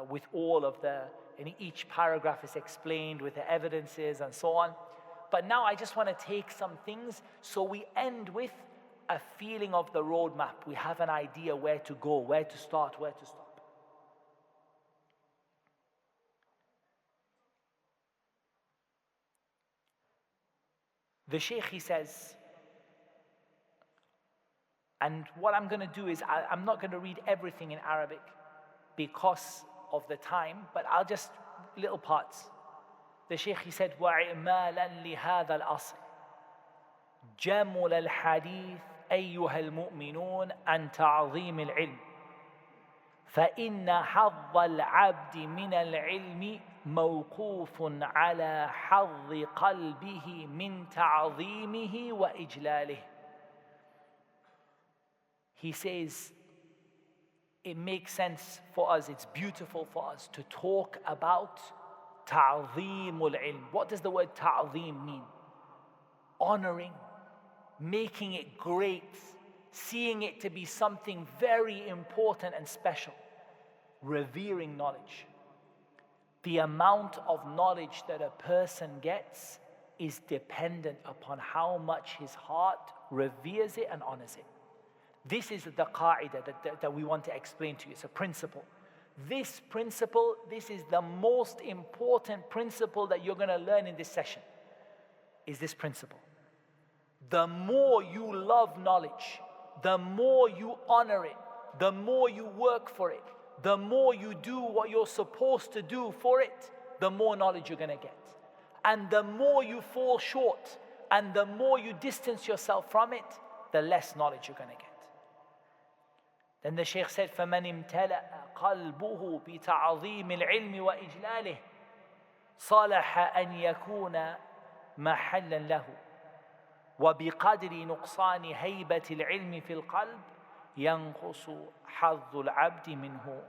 with all of and each paragraph is explained with the evidences and so on. But now I just want to take some things so we end with a feeling of the roadmap. We have an idea where to go, where to start, where to stop. The Sheikh, he says, and what I'm going to do is I'm not going to read everything in Arabic because of the time, but I'll just little parts. The Sheikh, he said, وَعِمَالًا لِهَذَا الْأَصْلِ جَمُلَ الْحَدِيث أَيُّهَا الْمُؤْمِنُونَ عَنْ تَعْظِيمِ الْعِلْمِ فَإِنَّ حَظَّ الْعَبْدِ مِنَ الْعِلْمِ موقوف على حظ قلبه من تعظيمه وإجلاله. He says, it makes sense for us, it's beautiful for us to talk about ta'zeemul ilm. What does the word ta'zeem mean? Honoring, making it great, seeing it to be something very important and special. revering knowledge. The amount of knowledge that a person gets is dependent upon how much his heart reveres it and honors it. This is the qa'idah that we want to explain to you. It's a principle. This principle, this is the most important principle that you're going to learn in this session, is this principle. The more you love knowledge, the more you honor it, the more you work for it, the more you do what you're supposed to do for it, the more knowledge you're going to get. And the more you fall short and the more you distance yourself from it, the less knowledge you're going to get. Then the Sheikh said, فَمَنْ امْتَلَأَ قَلْبُهُ بِتَعْظِيمِ الْعِلْمِ وَإِجْلَالِهِ صَلَحَ أَنْ يَكُونَ مَحَلًّا لَهُ وبقدر نقصان هيبة العلم في القلب ينقص حظ العبد منه.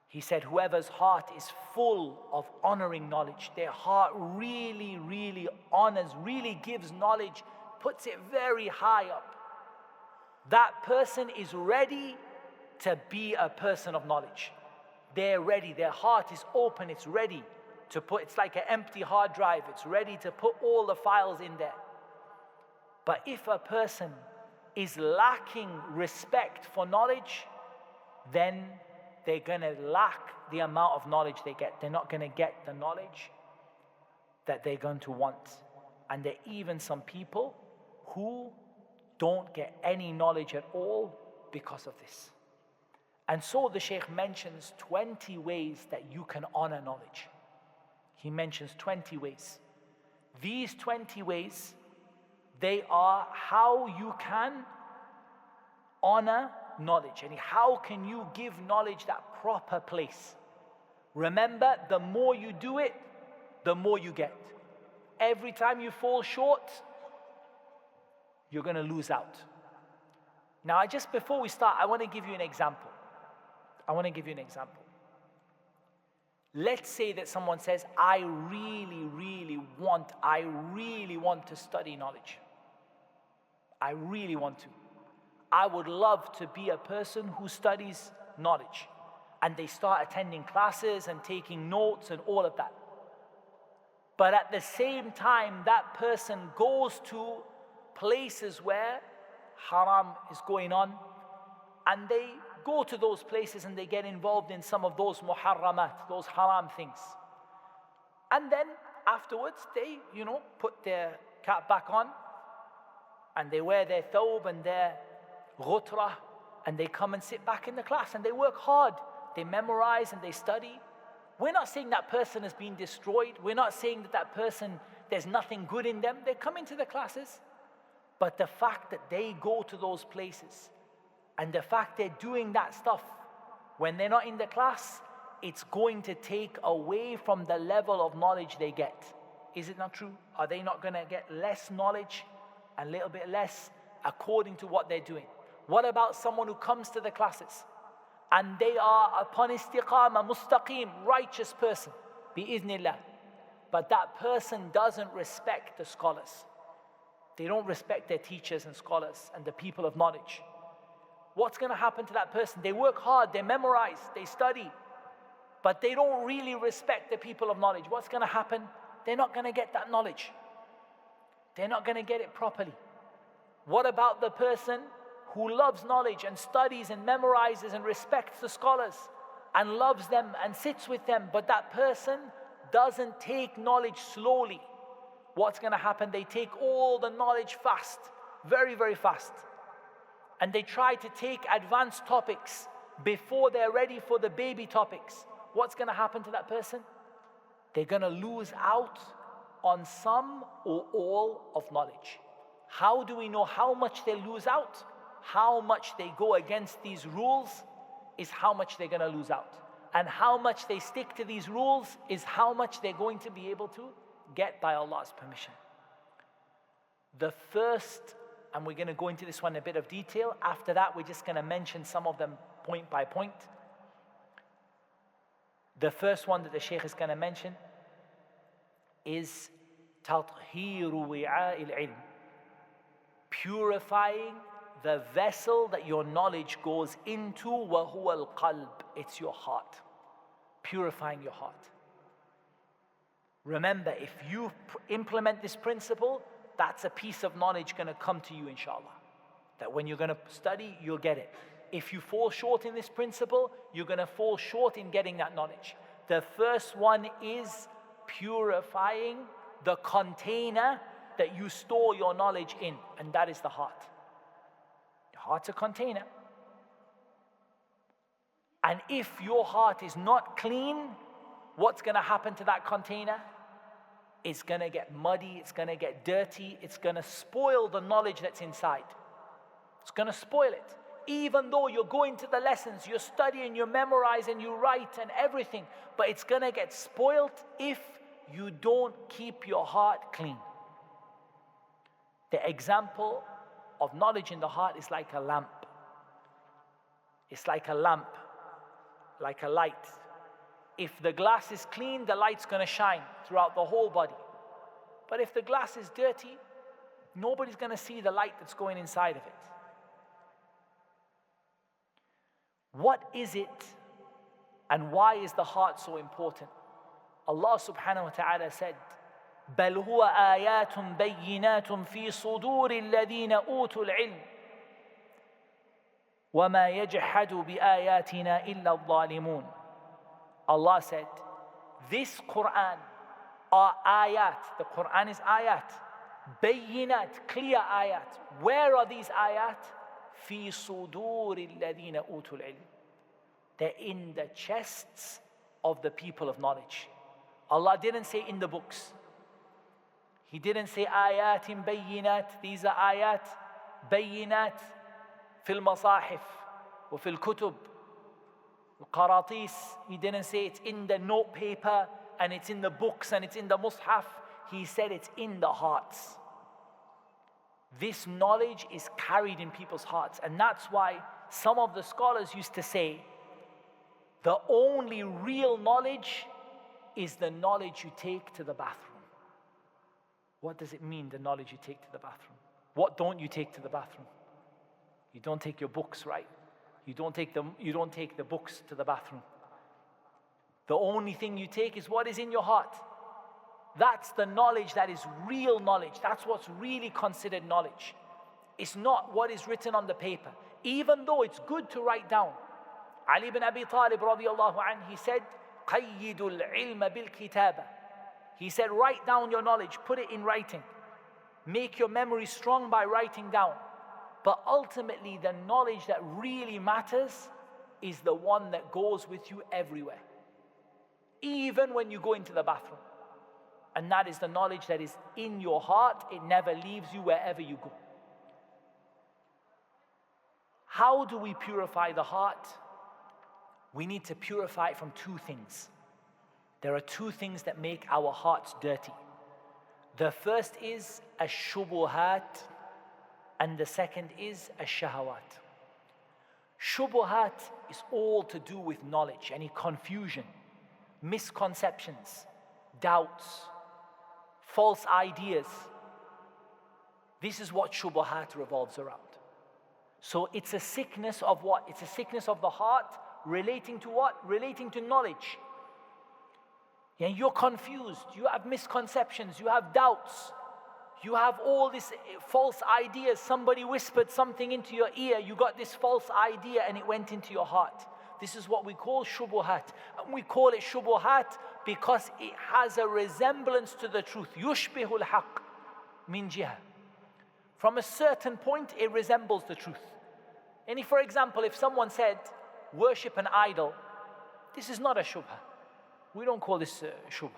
He said, whoever's heart is full of honoring knowledge, their heart really, really honors, really gives knowledge, puts it very high up, that person is ready to be a person of knowledge. They're ready, their heart is open, it's ready to put, it's like an empty hard drive, it's ready to put all the files in there. But if a person is lacking respect for knowledge, then they're going to lack the amount of knowledge they get. They're not going to get the knowledge that they're going to want. And there are even some people who don't get any knowledge at all because of this. And so the Sheikh mentions 20 ways that you can honor knowledge. He mentions 20 ways. These 20 ways, they are how you can honor knowledge and how can you give knowledge that proper place. Remember, the more you do it, the more you get. Every time you fall short, you're going to lose out. Now, just before we start, I want to give you an example. Let's say that someone says, I really want to study knowledge. I really want to. I would love to be a person who studies knowledge. And they start attending classes and taking notes and all of that. But at the same time, that person goes to places where haram is going on, and they go to those places and they get involved in some of those muharramat, those haram things. And then afterwards, they, put their cap back on and they wear their thawb and their ghutra and they come and sit back in the class and they work hard. They memorize and they study. We're not saying that person has been destroyed. We're not saying that person, there's nothing good in them. They come into the classes. But the fact that they go to those places and the fact they're doing that stuff when they're not in the class, it's going to take away from the level of knowledge they get. Is it not true? Are they not going to get less knowledge, a little bit less, according to what they're doing? What about someone who comes to the classes and they are upon istiqamah, mustaqim, righteous person, bi-iznillah, but that person doesn't respect the scholars? They don't respect their teachers and scholars and the people of knowledge. What's going to happen to that person? They work hard, they memorize, they study, but they don't really respect the people of knowledge. What's going to happen? They're not going to get that knowledge. They're not going to get it properly. What about the person who loves knowledge and studies and memorizes and respects the scholars and loves them and sits with them, but that person doesn't take knowledge slowly? What's going to happen? They take all the knowledge fast, very, very fast. And they try to take advanced topics before they're ready for the baby topics. What's going to happen to that person? They're going to lose out on some or all of knowledge. How do we know how much they lose out? How much they go against these rules is how much they're going to lose out. And how much they stick to these rules is how much they're going to be able to get by Allah's permission. The first, and we're going to go into this one in a bit of detail. After that, we're just going to mention some of them point by point. The first one that the Sheikh is going to mention is تطهير وعاء العلم, purifying the vessel that your knowledge goes into, وهو القلب. It's your heart. Purifying your heart. Remember, if you implement this principle, that's a piece of knowledge going to come to you, inshallah. That when you're going to study, you'll get it. If you fall short in this principle, you're going to fall short in getting that knowledge. The first one is purifying the container that you store your knowledge in, and that is the heart. Your heart's a container. And if your heart is not clean, what's going to happen to that container? It's going to get muddy, it's going to get dirty, it's going to spoil the knowledge that's inside. It's going to spoil it. Even though you're going to the lessons, you're studying, you memorize and you write and everything, but it's going to get spoiled if you don't keep your heart clean. The example of knowledge in the heart is like a lamp. It's like a lamp, like a light. If the glass is clean, the light's going to shine throughout the whole body. But if the glass is dirty, nobody's going to see the light that's going inside of it. What is it and why is the heart so important? Allah subhanahu wa ta'ala said, بَلْ هُوَ آيَاتٌ بَيِّنَاتٌ فِي صُدُورِ الَّذِينَ أُوتُوا الْعِلْمِ وَمَا يَجْحَدُ بِآيَاتِنَا إِلَّا الظَّالِمُونَ. Allah said, this Quran are ayat. The Quran is ayat. Bayinat, clear ayat. Where are these ayat? في صدور الذين أوتوا العلم. They're in the chests of the people of knowledge. Allah didn't say in the books. He didn't say ayat in bayinat. These are ayat bayinat في المصاحف وفي الكتب القراطيس. He didn't say it's in the note paper and it's in the books and it's in the mushaf. He said it's in the hearts. This knowledge is carried in people's hearts. And that's why some of the scholars used to say, the only real knowledge is the knowledge you take to the bathroom. What does it mean, the knowledge you take to the bathroom? What don't you take to the bathroom? You don't take your books, right? You don't take the books to the bathroom. The only thing you take is what is in your heart. That's the knowledge that is real knowledge. That's what's really considered knowledge. It's not what is written on the paper. Even though it's good to write down. Ali ibn Abi Talib radiallahu anhu, he said, قَيِّدُ الْعِلْمَ بِالْكِتَابَةِ. He said, write down your knowledge, put it in writing. Make your memory strong by writing down. But ultimately, the knowledge that really matters is the one that goes with you everywhere. Even when you go into the bathroom. And that is the knowledge that is in your heart. It never leaves you wherever you go. How do we purify the heart? We need to purify it from two things. There are two things that make our hearts dirty. The first is ash-shubuhat, and the second is ash-shahawat. Shubuhat is all to do with knowledge, any confusion, misconceptions, doubts, false ideas. This is what shubuhat revolves around. So it's a sickness of what? It's a sickness of the heart relating to what? Relating to knowledge. Yeah, you're confused, you have misconceptions, you have doubts, you have all these false ideas. Somebody whispered something into your ear, you got this false idea and it went into your heart. This is what we call shubuhat. And we call it shubuhat because it has a resemblance to the truth. Yushbihul haqq min jiha. From a certain point, it resembles the truth. And if, for example, if someone said, worship an idol, this is not a shubha. We don't call this shubha.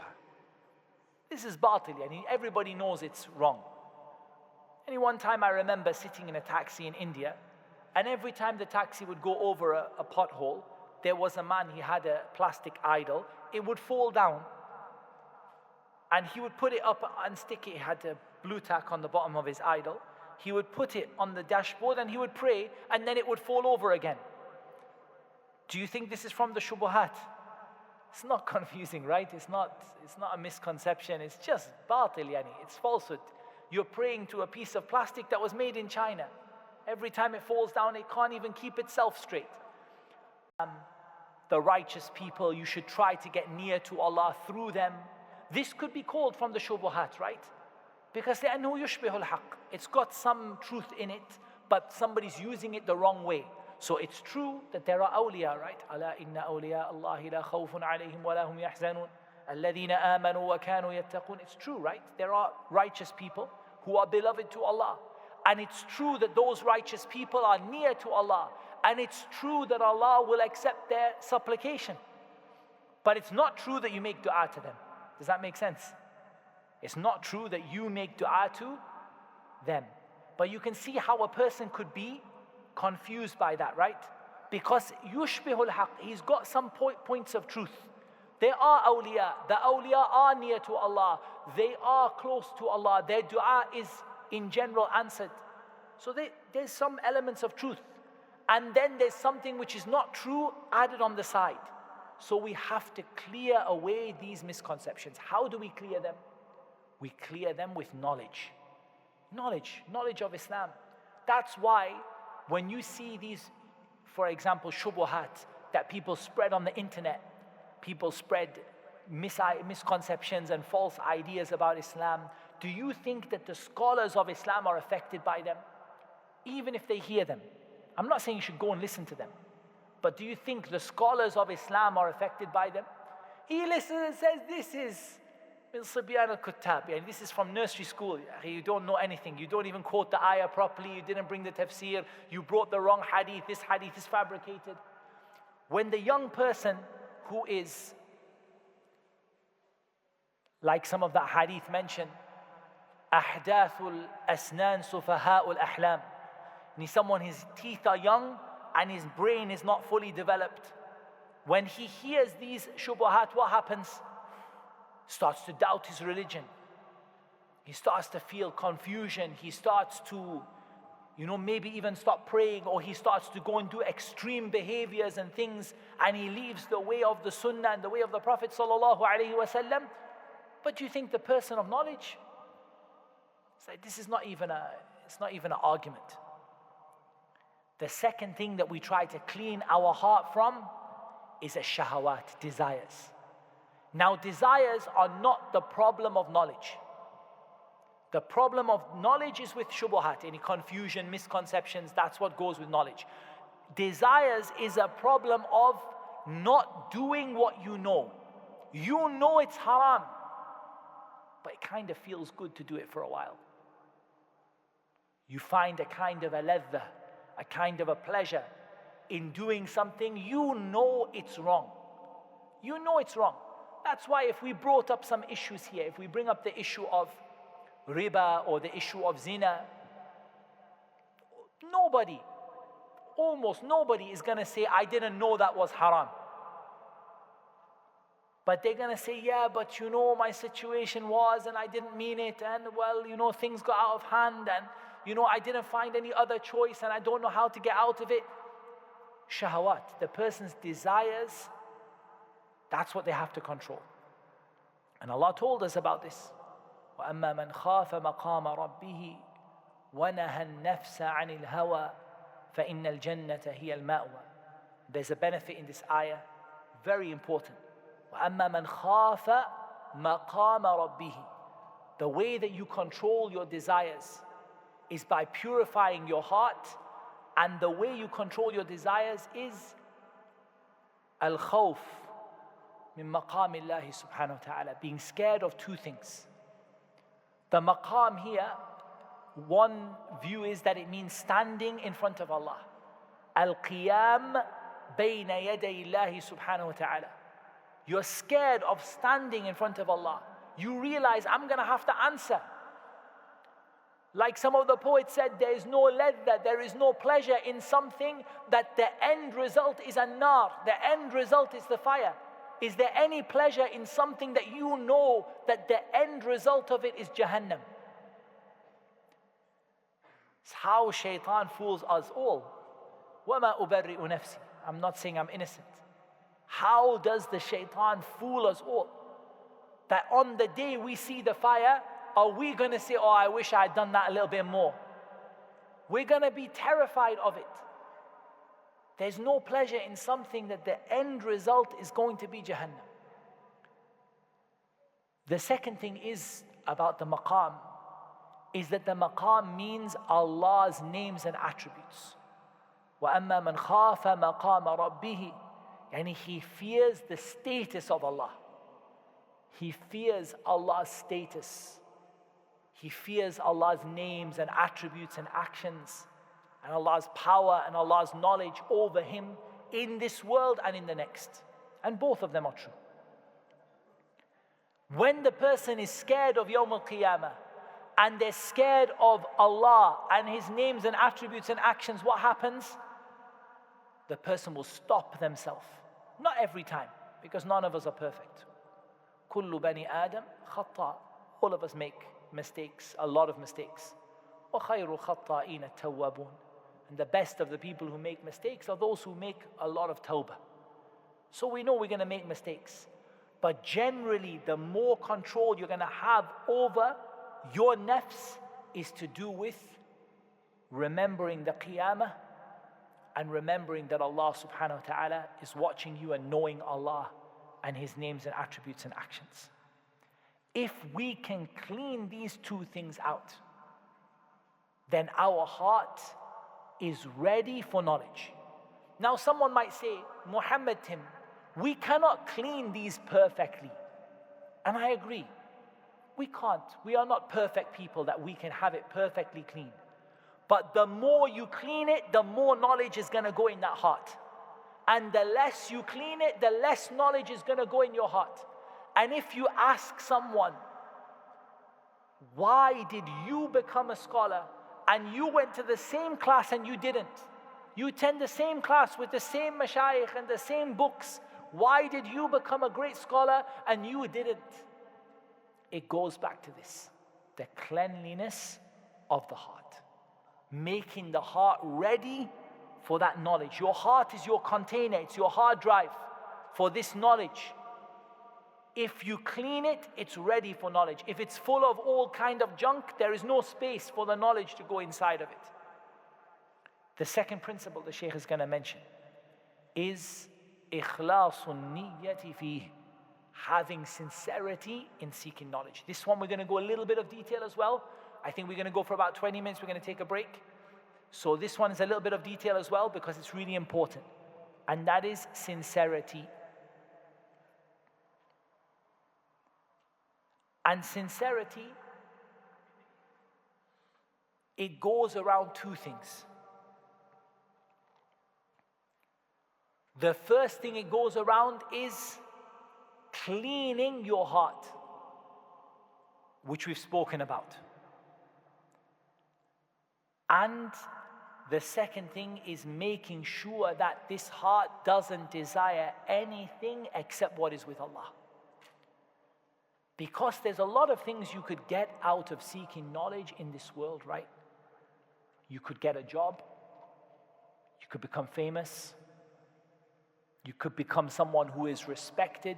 This is batil, and everybody knows it's wrong. And one time I remember sitting in a taxi in India, and every time the taxi would go over a pothole, there was a man, he had a plastic idol. It would fall down, and he would put it up and stick it. He had a blue tack on the bottom of his idol. He would put it on the dashboard, and he would pray, and then it would fall over again. Do you think this is from the shubuhat? It's not confusing, right? It's not a misconception. It's just batil, yani. It's falsehood. You're praying to a piece of plastic that was made in China. Every time it falls down, it can't even keep itself straight. the righteous people, you should try to get near to Allah through them. This could be called from the shubuhat, right? Because لأنه يشبه الحق. It's got some truth in it, but somebody's using it the wrong way. So it's true that there are awliya, right? ألا إن أولياء الله لا خوف عليهم ولا هم يحزنون الذين آمنوا وكانوا يتقون. It's true, right? There are righteous people who are beloved to Allah. And it's true that those righteous people are near to Allah. And it's true that Allah will accept their supplication. But it's not true that you make dua to them. Does that make sense? It's not true that you make dua to them. But you can see how a person could be confused by that, right? Because yushbihul haq, he's got some points of truth. There are awliya. The awliya are near to Allah. They are close to Allah. Their dua is in general answered. So there's some elements of truth. And then there's something which is not true added on the side. So we have to clear away these misconceptions. How do we clear them? We clear them with knowledge. Knowledge of Islam. That's why when you see these, for example, shubuhat that people spread on the internet, people spread misconceptions and false ideas about Islam, do you think that the scholars of Islam are affected by them? Even if they hear them. I'm not saying you should go and listen to them. But do you think the scholars of Islam are affected by them? He listens and says, this is min Sibyan al-Kuttab. This is from nursery school. You don't know anything. You don't even quote the ayah properly. You didn't bring the tafsir. You brought the wrong hadith. This hadith is fabricated. When the young person who is, like some of the hadith mentioned, ahdathul asnan sufaha'ul ahlam. He's someone, his teeth are young and his brain is not fully developed. When he hears these shubuhat, what happens? Starts to doubt his religion. He starts to feel confusion. He starts to, maybe even stop praying, or he starts to go and do extreme behaviors and things, and he leaves the way of the Sunnah and the way of the Prophet sallallahu alaihi wasallam. But do you think the person of knowledge? It's like, this is not even an argument. The second thing that we try to clean our heart from is a shahawat, desires. Now, desires are not the problem of knowledge. The problem of knowledge is with shubuhat, any confusion, misconceptions, that's what goes with knowledge. Desires is a problem of not doing what you know. You know it's haram, but it kind of feels good to do it for a while. You find a kind of a ladha, a kind of a pleasure in doing something you know it's wrong. You know it's wrong. That's why if we brought up some issues here, if we bring up the issue of riba or the issue of zina, almost nobody is going to say, I didn't know that was haram. But they're going to say, yeah, but my situation was, and I didn't mean it, and things got out of hand, and I didn't find any other choice, and I don't know how to get out of it. Shahawat, the person's desires, that's what they have to control. And Allah told us about this. وَأَمَّا مَنْ خَافَ مَقَامَ رَبِّهِ وَنَهَى النَّفْسَ عَنِ الْهَوَى فَإِنَّ الْجَنَّةَ هِيَ الْمَأْوَى. There's a benefit in this ayah, very important. وَأَمَّا مَنْ خَافَ مَقَامَ رَبِّهِ. The way that you control your desires is by purifying your heart, and the way you control your desires is al-khawf min maqam Allahi subhanahu wa ta'ala, being scared of two things. The maqam here, one view is that it means standing in front of Allah. Al-qiyam bayna yaday Allahi subhanahu wa ta'ala. You're scared of standing in front of Allah. You realize, I'm going to have to answer. Like some of the poets said, there is no ladha, there is no pleasure in something that the end result is a nar, the end result is the fire. Is there any pleasure in something that you know that the end result of it is Jahannam? It's how shaitan fools us all. وَمَا أُبَرِّئُ نَفْسِي. I'm not saying I'm innocent. How does the shaitan fool us all? That on the day we see the fire, are we going to say, oh, I wish I had done that a little bit more? We're going to be terrified of it. There's no pleasure in something that the end result is going to be Jahannam. The second thing is about the maqam, is that the maqam means Allah's names and attributes. وَأَمَّا مَنْ خَافَ مَقَامَ رَبِّهِ, and he fears the status of Allah. He fears Allah's status. He fears Allah's names and attributes and actions, and Allah's power and Allah's knowledge over him in this world and in the next. And both of them are true. When the person is scared of Yawm al-Qiyamah and they're scared of Allah and His names and attributes and actions, what happens? The person will stop themselves. Not every time, because none of us are perfect. Kullu bani Adam khata. All of us make mistakes, a lot of mistakes. وَخَيْرُ الْخَطَّائِينَ التَّوَّابُونَ. And the best of the people who make mistakes are those who make a lot of tawbah. So we know we're going to make mistakes. But generally, the more control you're going to have over your nafs is to do with remembering the qiyamah and remembering that Allah subhanahu wa ta'ala is watching you and knowing Allah and His names and attributes and actions. If we can clean these two things out, then our heart is ready for knowledge. Now someone might say, Muhammad Tim, we cannot clean these perfectly. And I agree. We can't. We are not perfect people that we can have it perfectly clean. But the more you clean it, the more knowledge is going to go in that heart. And the less you clean it, the less knowledge is going to go in your heart. And if you ask someone, why did you become a scholar and you went to the same class and you didn't? You attend the same class with the same mashayikh and the same books. Why did you become a great scholar and you didn't? It goes back to this, the cleanliness of the heart. Making the heart ready for that knowledge. Your heart is your container, it's your hard drive for this knowledge. If you clean it, it's ready for knowledge. If it's full of all kind of junk, there is no space for the knowledge to go inside of it. The second principle the Sheikh is going to mention is ikhlasun niyyati fihi, having sincerity in seeking knowledge. This one we're going to go a little bit of detail as well. I think we're going to go for about 20 minutes. We're going to take a break. So this one is a little bit of detail as well because it's really important. And that is sincerity. And sincerity, it goes around two things. The first thing it goes around is cleaning your heart, which we've spoken about. And the second thing is making sure that this heart doesn't desire anything except what is with Allah. Because there's a lot of things you could get out of seeking knowledge in this world, right? You could get a job. You could become famous. You could become someone who is respected.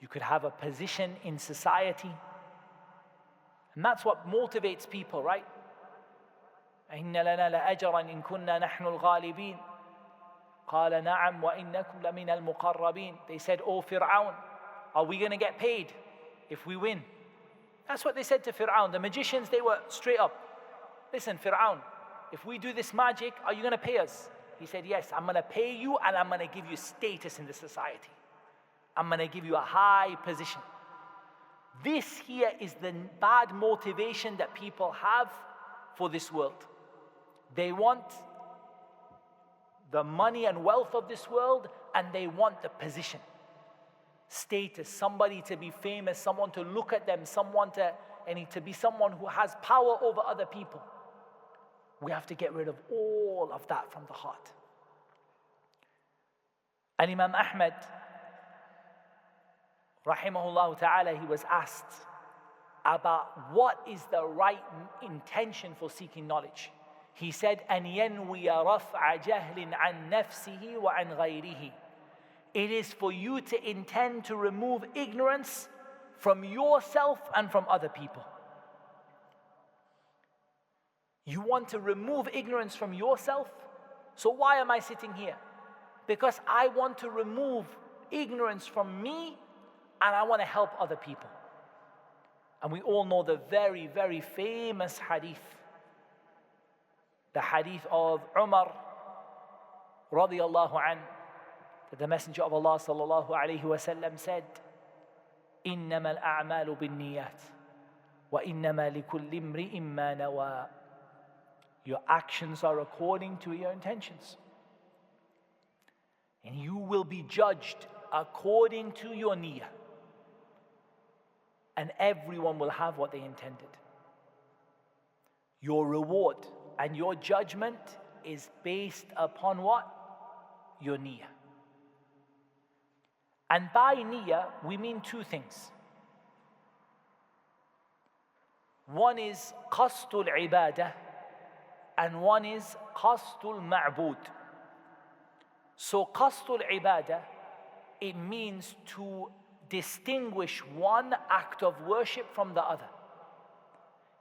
You could have a position in society. And that's what motivates people, right? إِنَّ لَنَا لَأَجْرًا إِن كُنَّا نَحْنُ الْغَالِبِينَ قَالَ نَعَمْ وَإِنَّكُمْ لَمِنَ الْمُقَرَّبِينَ. They said, oh Fir'aun, are we going to get paid if we win? That's what they said to Fir'aun. The magicians, they were straight up. Listen, Fir'aun, if we do this magic, are you going to pay us? He said, yes, I'm going to pay you and I'm going to give you status in the society. I'm going to give you a high position. This here is the bad motivation that people have for this world. They want the money and wealth of this world and they want the position, status, somebody to be famous, someone to look at them, someone to be someone who has power over other people. We have to get rid of all of that from the heart. And Imam Ahmad, rahimahullah ta'ala, he was asked about what is the right intention for seeking knowledge. He said, أَنْ يَنْوِيَ رَفْعَ جَهْلٍ عَنْ نَفْسِهِ وَعَنْ غَيْرِهِ. It is for you to intend to remove ignorance from yourself and from other people. You want to remove ignorance from yourself So why am I sitting here? Because I want to remove ignorance from me and I want to help other people. And we all know the very, very famous hadith. The hadith of Umar radiyallahu an, that the Messenger of Allah sallallahu alayhi wa sallam said, إِنَّمَا الْأَعْمَالُ بِالنِّيَّاتِ وَإِنَّمَا لِكُلِّ امْرِئٍ مَّا نَوَى. Your actions are according to your intentions. And you will be judged according to your niyyah. And everyone will have what they intended. Your reward and your judgment is based upon what? Your niyyah. And by niyyah, we mean two things. One is qasdul ibadah, and one is qasdul ma'bud. So qasdul ibadah, it means to distinguish one act of worship from the other.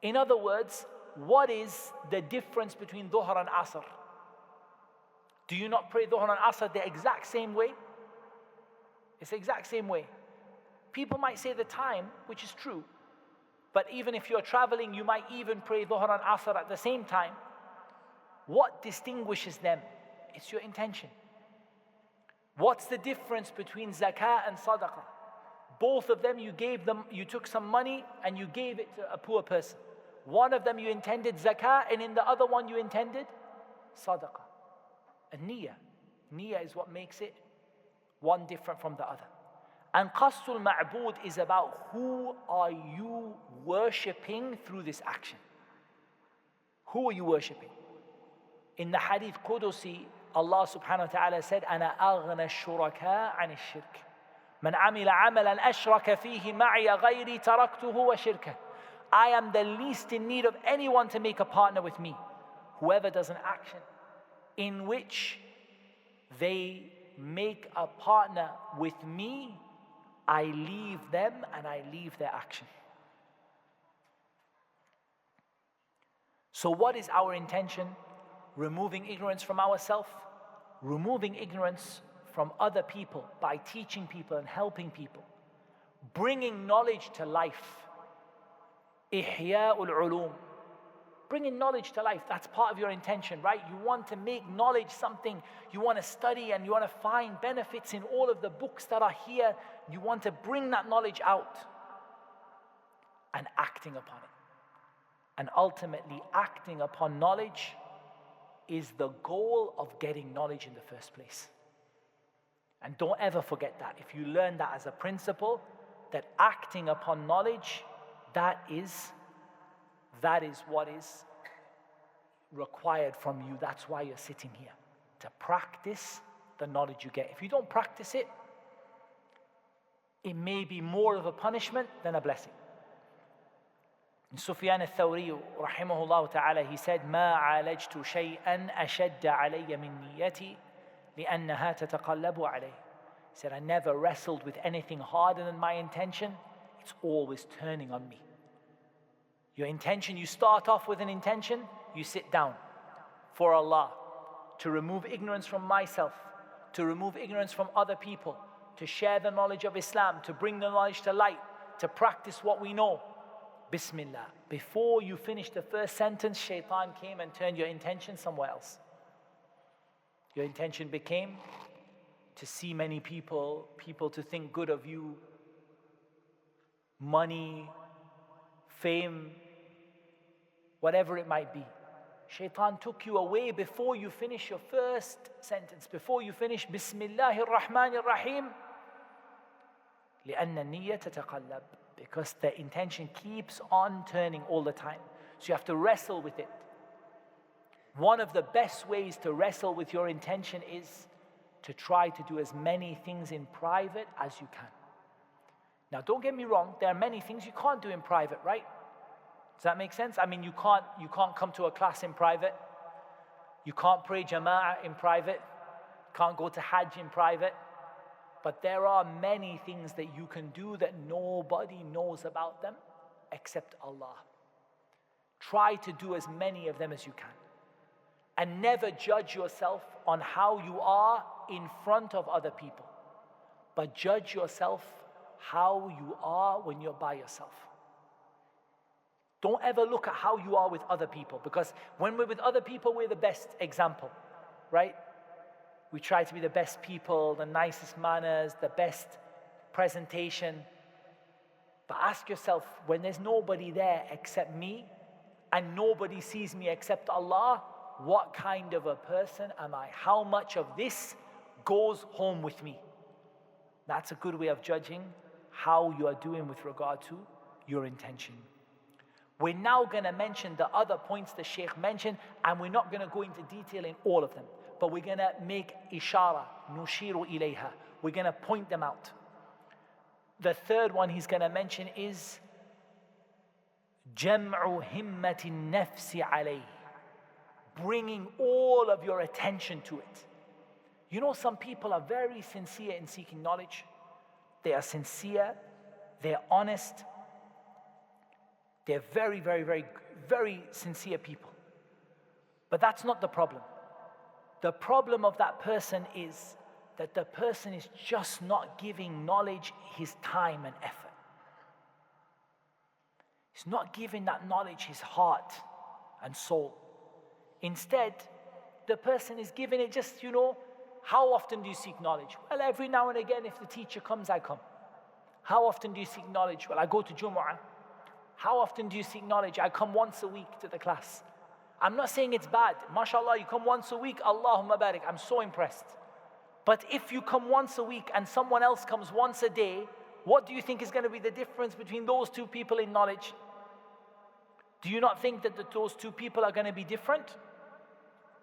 In other words, what is the difference between Dhuhr and Asr? Do you not pray Dhuhr and Asr the exact same way? It's the exact same way. People might say the time, which is true, but even if you're traveling, you might even pray Dhuhr and Asr at the same time. What distinguishes them? It's your intention. What's the difference between zakah and sadaqah? Both of them, you took some money and you gave it to a poor person. One of them you intended zakah, and in the other one you intended sadaqah. And niyyah. Niyyah is what makes it one different from the other. And qasdul ma'bud is about who are you worshipping through this action. Who are you worshipping? In the hadith Qudusi, Allah subhanahu wa ta'ala said, أَنَا أَغْنَى الشُّرَكَاءَ عَنِ الشِّرْكِ مَنْ عَمِلَ عَمَلًا أَشْرَكَ فِيهِ مَعِيَ غَيْرِي تَرَكْتُهُ وَشِرْكَهُ. I am the least in need of anyone to make a partner with me. Whoever does an action in which they make a partner with me, I leave them and I leave their action. So what is our intention? Removing ignorance from ourselves, removing ignorance from other people by teaching people and helping people, bringing knowledge to life. Ihya'ul ulum. Bringing knowledge to life, that's part of your intention, right? You want to make knowledge something you want to study, and you want to find benefits in all of the books that are here. You want to bring that knowledge out and acting upon it. And ultimately, acting upon knowledge is the goal of getting knowledge in the first place. And don't ever forget that. If you learn that as a principle, that acting upon knowledge, that is what is required from you. That's why you're sitting here, to practice the knowledge you get. If you don't practice it, it may be more of a punishment than a blessing. And Sufyan al-Thawri, rahimahullah ta'ala, he said, مَا عَالَجْتُ شَيْئًا أَشَدَّ عَلَيَّ مِنْ نِيَّتِي لِأَنَّهَا تَتَقَلَّبُ عَلَيْهِ. He said, I never wrestled with anything harder than my intention. It's always turning on me. Your intention, you start off with an intention, you sit down for Allah, to remove ignorance from myself, to remove ignorance from other people, to share the knowledge of Islam, to bring the knowledge to light, to practice what we know. Bismillah. Before you finish the first sentence, shaitan came and turned your intention somewhere else. Your intention became to see many people to think good of you, money, fame, whatever it might be. Shaitan took you away before you finish your first sentence, before you finish Bismillahir Rahmanir Rahim. لأن النية تتقلب, because the intention keeps on turning all the time. So you have to wrestle with it. One of the best ways to wrestle with your intention is to try to do as many things in private as you can. Now, don't get me wrong, there are many things you can't do in private, right? Does that make sense? I mean, you can't come to a class in private. You can't pray jama'ah in private. Can't go to Hajj in private. But there are many things that you can do that nobody knows about them except Allah. Try to do as many of them as you can. And never judge yourself on how you are in front of other people, but judge yourself how you are when you're by yourself. Don't ever look at how you are with other people, because when we're with other people, we're the best example, right? We try to be the best people, the nicest manners, the best presentation. But ask yourself, when there's nobody there except me, and nobody sees me except Allah, what kind of a person am I? How much of this goes home with me? That's a good way of judging how you are doing with regard to your intention. We're now going to mention the other points the Sheikh mentioned, and we're not going to go into detail in all of them, but we're going to make ishara, nushiru ilayha. We're going to point them out. The third one he's going to mention is jam'u himmati nafsi alayh, bringing all of your attention to it. You know, some people are very sincere in seeking knowledge. They are sincere, they're honest, they're very, very, very, very sincere people. But that's not the problem. The problem of that person is that the person is just not giving knowledge his time and effort. He's not giving that knowledge his heart and soul. Instead, the person is giving it just, how often do you seek knowledge? Well, every now and again, if the teacher comes, I come. How often do you seek knowledge? Well, I go to Jumu'ah. How often do you seek knowledge? I come once a week to the class. I'm not saying it's bad. MashaAllah, you come once a week, Allahumma barik. I'm so impressed. But if you come once a week and someone else comes once a day, what do you think is going to be the difference between those two people in knowledge? Do you not think that those two people are going to be different?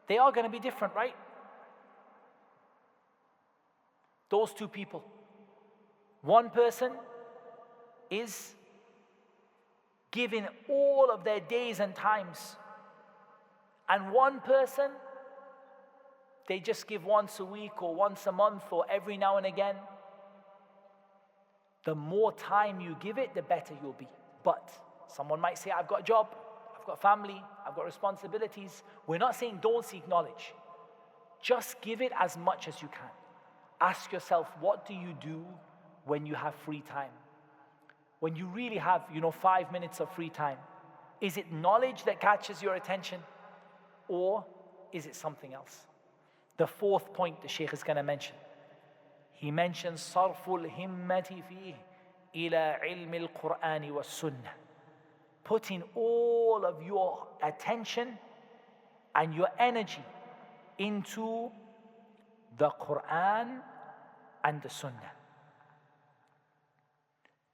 They are going to be different, right? Those two people. One person is giving all of their days and times. And one person, they just give once a week or once a month or every now and again. The more time you give it, the better you'll be. But someone might say, I've got a job, I've got family, I've got responsibilities. We're not saying don't seek knowledge. Just give it as much as you can. Ask yourself, what do you do when you have free time? When you really have, 5 minutes of free time. Is it knowledge that catches your attention? Or is it something else? The fourth point the Sheikh is going to mention. He mentions sarful himmati fihi ila ilmi al-Qur'ani wa sunnah. Putting all of your attention and your energy into the Qur'an and the Sunnah.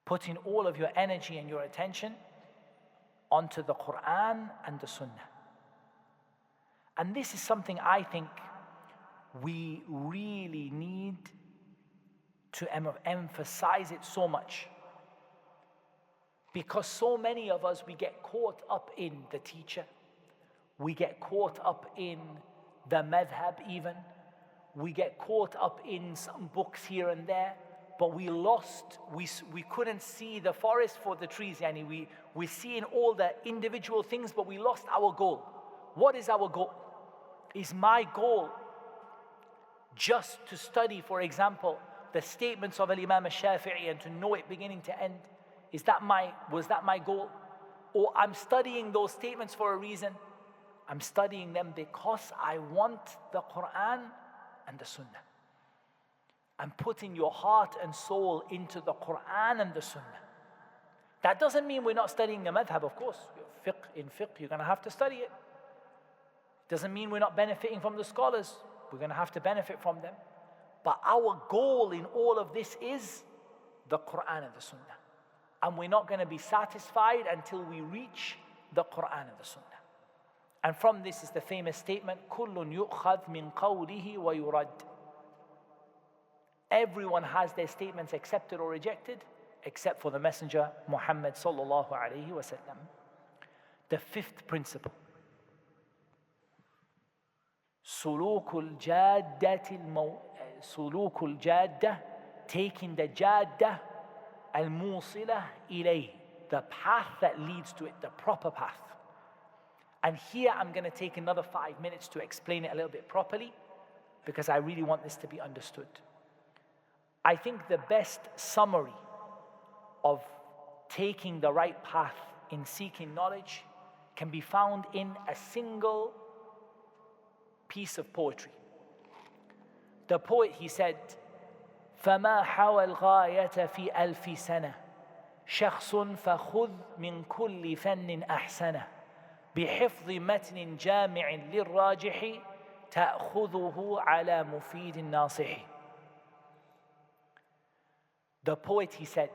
Putting all of your energy and your attention onto the Qur'an and the Sunnah. And this is something I think we really need to emphasize it so much. Because so many of us, we get caught up in the teacher. We get caught up in the madhab even. We get caught up in some books here and there. But we couldn't see the forest for the trees. Yani we're seeing all the individual things, but we lost our goal. What is our goal? Is my goal just to study, for example, the statements of Imam al-Shafi'i and to know it beginning to end? Was that my goal? Or I'm studying those statements for a reason? I'm studying them because I want the Quran and the Sunnah. I'm putting your heart and soul into the Quran and the Sunnah. That doesn't mean we're not studying the madhab, of course. In fiqh, you're going to have to study it. Doesn't mean we're not benefiting from the scholars. We're going to have to benefit from them. But our goal in all of this is the Quran and the Sunnah. And we're not going to be satisfied until we reach the Quran and the Sunnah. And from this is the famous statement, كُلٌّ يُؤْخَذْ مِنْ قَوْلِهِ وَيُرَدْ. Everyone has their statements accepted or rejected, except for the Messenger Muhammad sallallahu alayhi wa sallam. The fifth principle. سلوك الجادة, taking the jaddah الموصلة إليه, the path that leads to it, the proper path. And here I'm going to take another 5 minutes to explain it a little bit properly, because I really want this to be understood. I think the best summary of taking the right path in seeking knowledge can be found in a single piece of poetry. The poet, he said, فَمَا حَوَى الْغَايَةَ فِي أَلْفِ سَنَةٍ شَخْصٌ فَخُذْ مِنْ كُلِّ فَنٍ أَحْسَنَهُ بِحِفْظِ مَتْنٍ جَامِعٍ لِلْرَاجِحِ تَأْخُذُهُ عَلَى مُفِيدٍ نَاصِحِ. The poet, he said,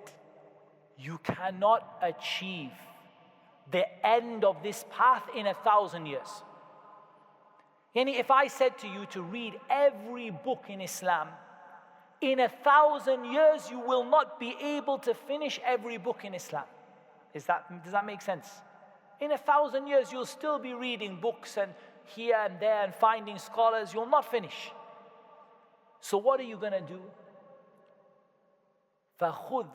you cannot achieve the end of this path in 1,000 years. Yani if I said to you to read every book in Islam, in 1,000 years you will not be able to finish every book in Islam. Does that make sense? In 1,000 years you'll still be reading books and here and there and finding scholars. You'll not finish. So what are you going to do? فَخُذْ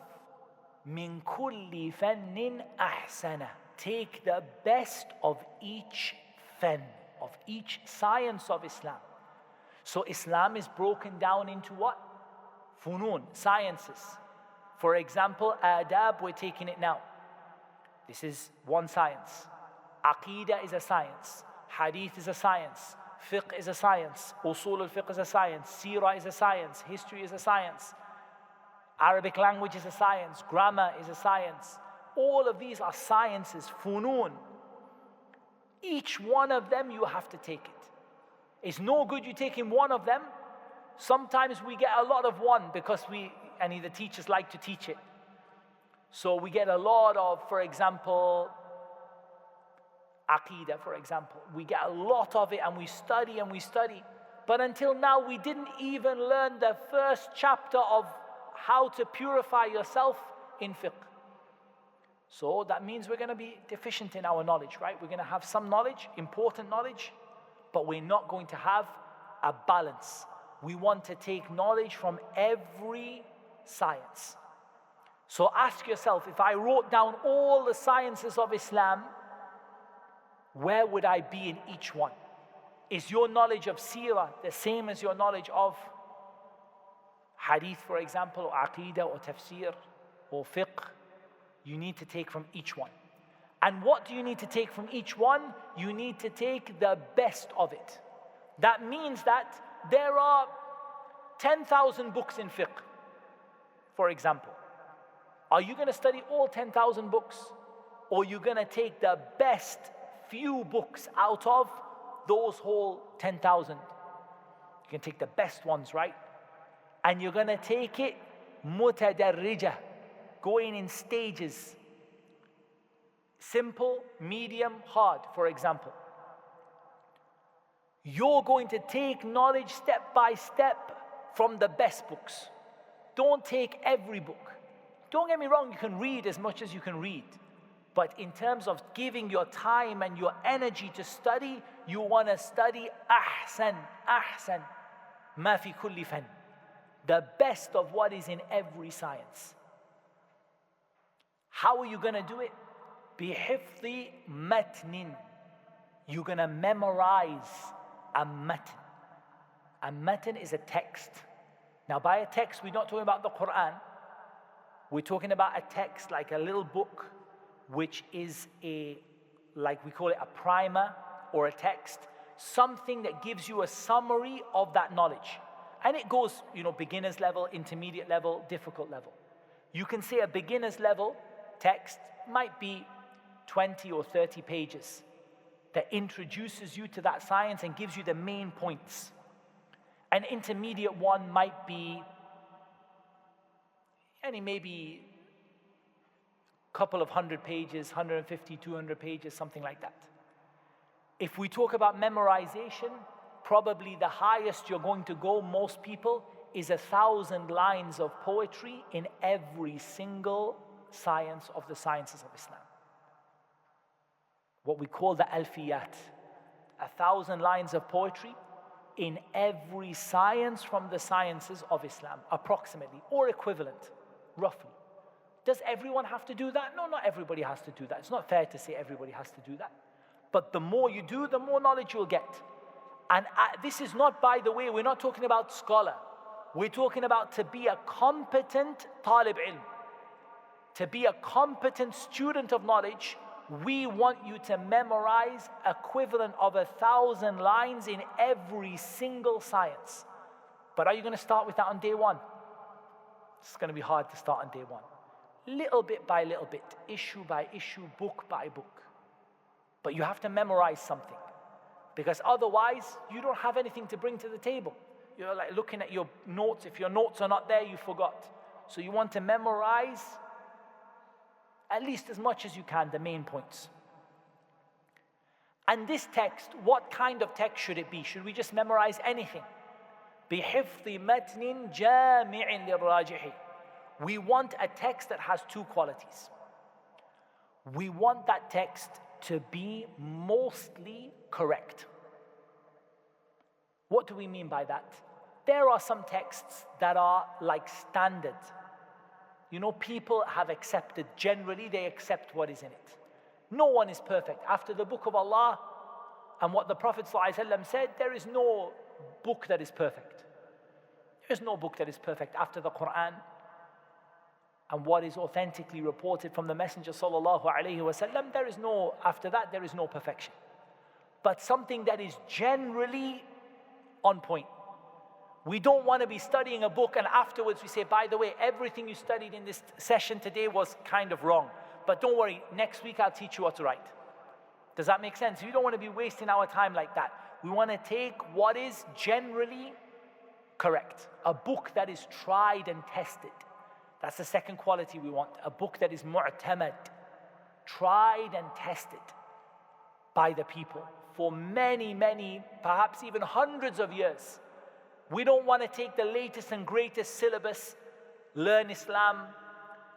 مِنْ كُلِّ فَنٍ أَحْسَنَهُ. Take the best of each fan, of each science of Islam. So Islam is broken down into what? Funun, sciences. For example, adab, we're taking it now. This is one science. Aqidah is a science. Hadith is a science. Fiqh is a science. Usul al-fiqh is a science. Seerah is a science. History is a science. Arabic language is a science. Grammar is a science. All of these are sciences, funun. Each one of them, you have to take it. It's no good you taking one of them. Sometimes we get a lot of one because the teachers like to teach it. So we get a lot of, for example, Aqidah, for example. We get a lot of it and we study and we study. But until now, we didn't even learn the first chapter of how to purify yourself in fiqh. So that means we're going to be deficient in our knowledge, right? We're going to have some knowledge, important knowledge, but we're not going to have a balance. We want to take knowledge from every science. So ask yourself, if I wrote down all the sciences of Islam, where would I be in each one? Is your knowledge of seerah the same as your knowledge of hadith, for example, or aqidah, or tafsir, or fiqh? You need to take from each one. And what do you need to take from each one? You need to take the best of it. That means that there are 10,000 books in fiqh, for example. Are you going to study all 10,000 books? Or are you going to take the best few books out of those whole 10,000? You can take the best ones, right? And you're going to take it mutadarrijah, going in stages. Simple, medium, hard, for example. You're going to take knowledge step by step from the best books. Don't take every book. Don't get me wrong, you can read as much as you can read. But in terms of giving your time and your energy to study, you want to study ahsan, ma fi kulli fan. The best of what is in every science. How are you going to do it? بِحِفْظِ مَتْنٍ. You're going to memorize a matn. A matn is a text. Now by a text, we're not talking about the Quran. We're talking about a text like a little book, which is like we call it a primer or a text. Something that gives you a summary of that knowledge. And it goes, beginner's level, intermediate level, difficult level. You can say a beginner's level text might be 20 or 30 pages that introduces you to that science and gives you the main points. An intermediate one might be maybe a couple of 100 pages, 150, 200 pages, something like that. If we talk about memorization, probably the highest you're going to go, most people, is 1,000 lines of poetry in every single science of the sciences of Islam. What we call the alfiyat. 1,000 lines of poetry in every science from the sciences of Islam, approximately, or equivalent, roughly. Does everyone have to do that? No, not everybody has to do that. It's not fair to say everybody has to do that. But the more you do, the more knowledge you'll get. And this is not, by the way, we're not talking about scholar. We're talking about to be a competent talib ilm. To be a competent student of knowledge, we want you to memorize equivalent of 1,000 lines in every single science. But are you going to start with that on day one? It's going to be hard to start on day one. Little bit by little bit, issue by issue, book by book. But you have to memorize something. Because otherwise, you don't have anything to bring to the table. You're like looking at your notes. If your notes are not there, you forgot. So you want to memorize at least as much as you can, the main points. And this text, what kind of text should it be? Should we just memorize anything? بِحِفْظِ مَتْنٍ جَامِعٍ لِلرَّاجِحِ. We want a text that has two qualities. We want that text to be mostly correct. What do we mean by that? There are some texts that are like standard. You know, people have accepted, generally they accept what is in it. No one is perfect. After the book of Allah and what the Prophet ﷺ said, there is no book that is perfect. There is no book that is perfect after the Quran and what is authentically reported from the Messenger ﷺ. There is no, after that, there is no perfection. But something that is generally on point. We don't want to be studying a book and afterwards we say, by the way, everything you studied in this session today was kind of wrong. But don't worry, next week I'll teach you what to write. Does that make sense? We don't want to be wasting our time like that. We want to take what is generally correct. A book that is tried and tested. That's the second quality we want. A book that is mu'tamad, tried and tested by the people for many, many, perhaps even hundreds of years. We don't want to take the latest and greatest syllabus, learn Islam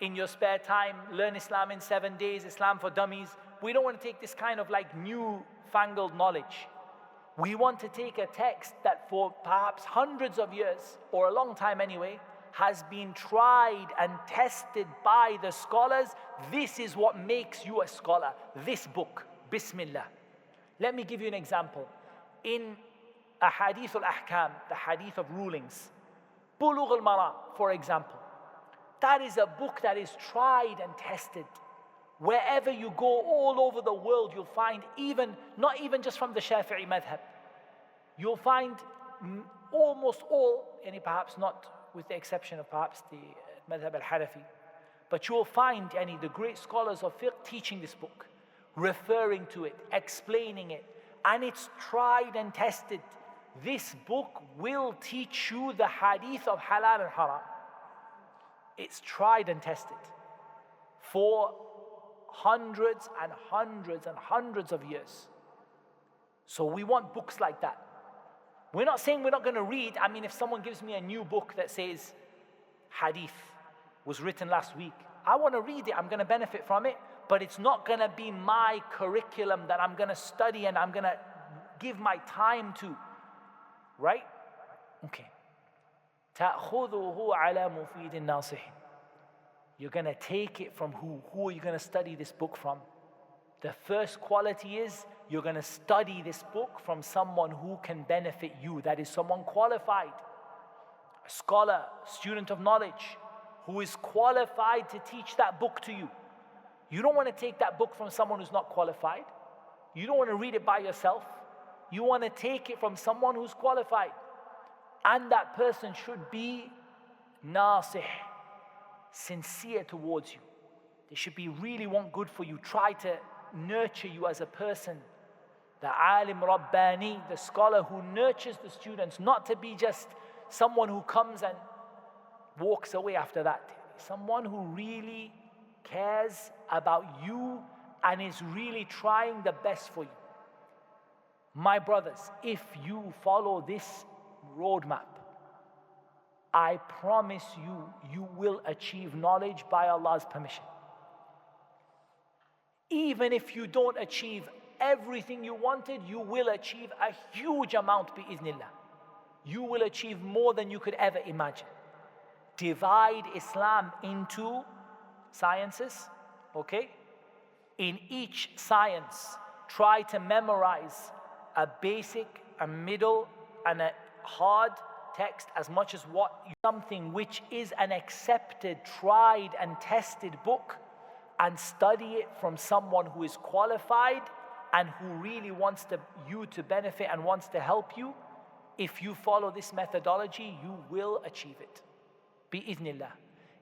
in your spare time, learn Islam in 7 days, Islam for dummies. We don't want to take this kind of like new-fangled knowledge. We want to take a text that for perhaps hundreds of years, or a long time anyway, has been tried and tested by the scholars. This is what makes you a scholar. This book, Bismillah. Let me give you an example. In Ahadith al-Ahkam, the hadith of rulings, Bulugh al-Maram, for example, that is a book that is tried and tested. Wherever you go all over the world, you'll find not even just from the Shafi'i madhab, you'll find almost all, and perhaps not with the exception of perhaps the madhab al-Hanafi, but you'll find the great scholars of fiqh teaching this book, referring to it, explaining it, and it's tried and tested. This book will teach you the hadith of halal and haram. It's tried and tested for hundreds and hundreds and hundreds of years. So we want books like that. We're not saying we're not going to read. I mean, if someone gives me a new book that says hadith was written last week, I want to read it. I'm going to benefit from it. But it's not going to be my curriculum that I'm going to study and I'm going to give my time to. Right? Okay. تَأْخُذُهُ عَلَى مُفِيدٍ نَاصِحٍ. You're going to take it from who? Who are you going to study this book from? The first quality is you're going to study this book from someone who can benefit you. That is someone qualified. A scholar, student of knowledge, who is qualified to teach that book to you. You don't want to take that book from someone who's not qualified. You don't want to read it by yourself. You want to take it from someone who's qualified. And that person should be nasih, sincere towards you. They should be really want good for you. Try to nurture you as a person. The alim rabbani, the scholar who nurtures the students, not to be just someone who comes and walks away after that. Someone who really cares about you and is really trying the best for you. My brothers, if you follow this roadmap, I promise you, you will achieve knowledge by Allah's permission. Even if you don't achieve everything you wanted, you will achieve a huge amount bi-iznillah. You will achieve more than you could ever imagine. Divide Islam into sciences, okay? In each science, try to memorize a basic, a middle, and a hard text as much as something which is an accepted, tried, and tested book, and study it from someone who is qualified and who really wants you to benefit and wants to help you. If you follow this methodology, you will achieve it. Bi-idhnillah.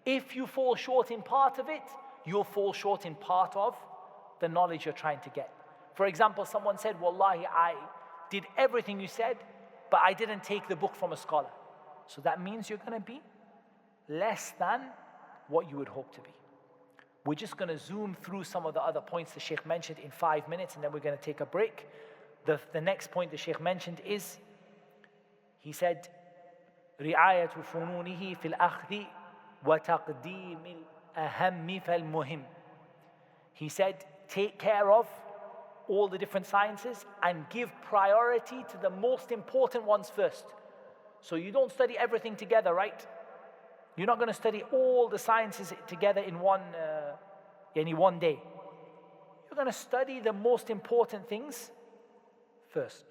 If you fall short in part of it, you'll fall short in part of the knowledge you're trying to get. For example, someone said, Wallahi, I did everything you said, but I didn't take the book from a scholar. So that means you're going to be less than what you would hope to be. We're just going to zoom through some of the other points the Sheikh mentioned in 5 minutes, and then we're going to take a break. The next point the Sheikh mentioned is, he said, رعاية فنونه في الأخذ وتقديم الأهم فالمهم. He said, take care of all the different sciences and give priority to the most important ones first. So you don't study everything together, right? You're not going to study all the sciences together in one day. You're going to study the most important things first.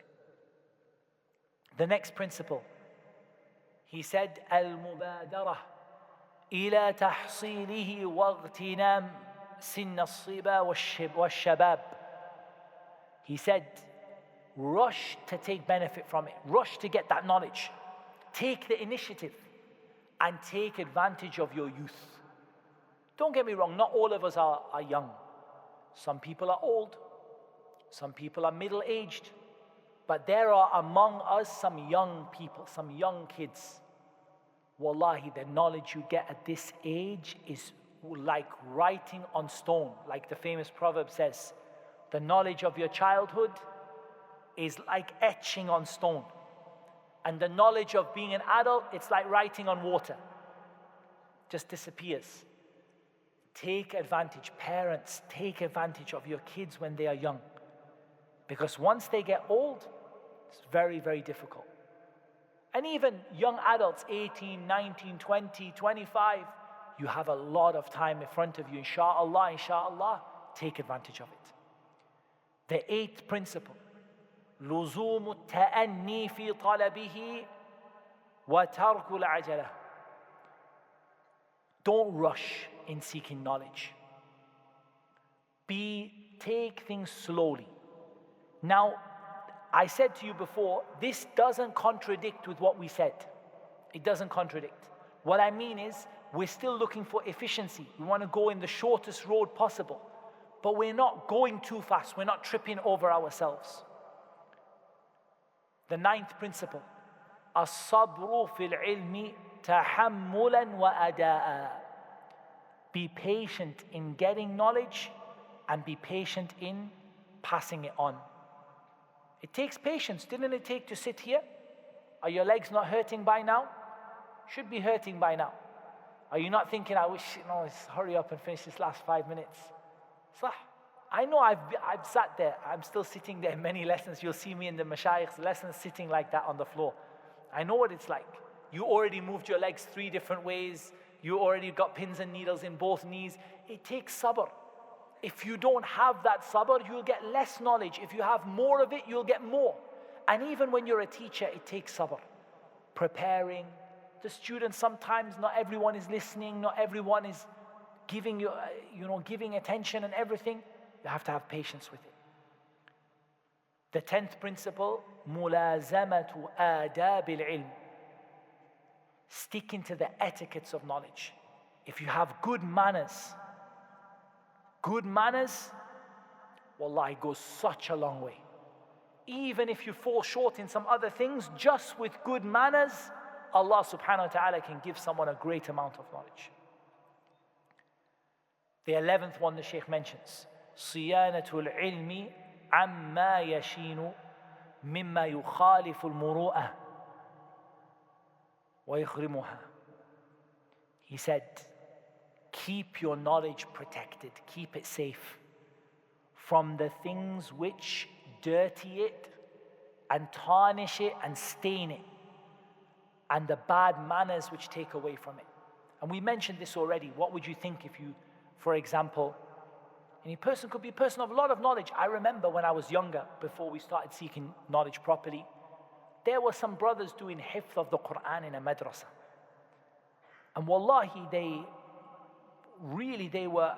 The next principle, he said, المبادرة إلى تحصيله واغتنام سن الصبا والشباب. He said, rush to take benefit from it. Rush to get that knowledge. Take the initiative and take advantage of your youth. Don't get me wrong, not all of us are young. Some people are old. Some people are middle-aged. But there are among us some young people, some young kids. Wallahi, the knowledge you get at this age is like writing on stone. Like the famous proverb says, the knowledge of your childhood is like etching on stone. And the knowledge of being an adult, it's like writing on water. Just disappears. Take advantage, parents, take advantage of your kids when they are young. Because once they get old, it's very, very difficult. And even young adults, 18, 19, 20, 25, you have a lot of time in front of you. Inshallah, take advantage of it. The eighth principle, لزوم التأني في طلبه وترك العجلة. Don't rush in seeking knowledge. Take things slowly. Now, I said to you before, this doesn't contradict with what we said. It doesn't contradict. What I mean is, we're still looking for efficiency. We want to go in the shortest road possible. But we're not going too fast. We're not tripping over ourselves. The ninth principle, الصبر في العلم تحملا وأداء. Be patient in getting knowledge and be patient in passing it on. It takes patience. Didn't it take to sit here? Are your legs not hurting by now? Should be hurting by now. Are you not thinking, I wish, let's hurry up and finish this last 5 minutes? Sah. I know I've sat there. I'm still sitting there in many lessons. You'll see me in the mashaykh's lessons sitting like that on the floor. I know what it's like. You already moved your legs 3 different ways. You already got pins and needles in both knees. It takes sabr. If you don't have that sabr, you'll get less knowledge. If you have more of it, you'll get more. And even when you're a teacher, it takes sabr. Preparing. The students, sometimes not everyone is listening, not everyone is giving you, giving attention and everything. You have to have patience with it. The 10th principle, ملازمة آداب العلم. Sticking to the etiquettes of knowledge. If you have good manners, wallahi, it goes such a long way. Even if you fall short in some other things, just with good manners, Allah subhanahu wa ta'ala can give someone a great amount of knowledge. The 11th one the Sheikh mentions, صيانة العلم عما يشين مما يخالف المروءة ويخرمها. He said, keep your knowledge protected, keep it safe from the things which dirty it and tarnish it and stain it, and the bad manners which take away from it. And we mentioned this already. What would you think if you, for example, Any person could be a person of a lot of knowledge. I remember when I was younger, before we started seeking knowledge properly, there were some brothers doing hifz of the Quran in a madrasa. And wallahi, they were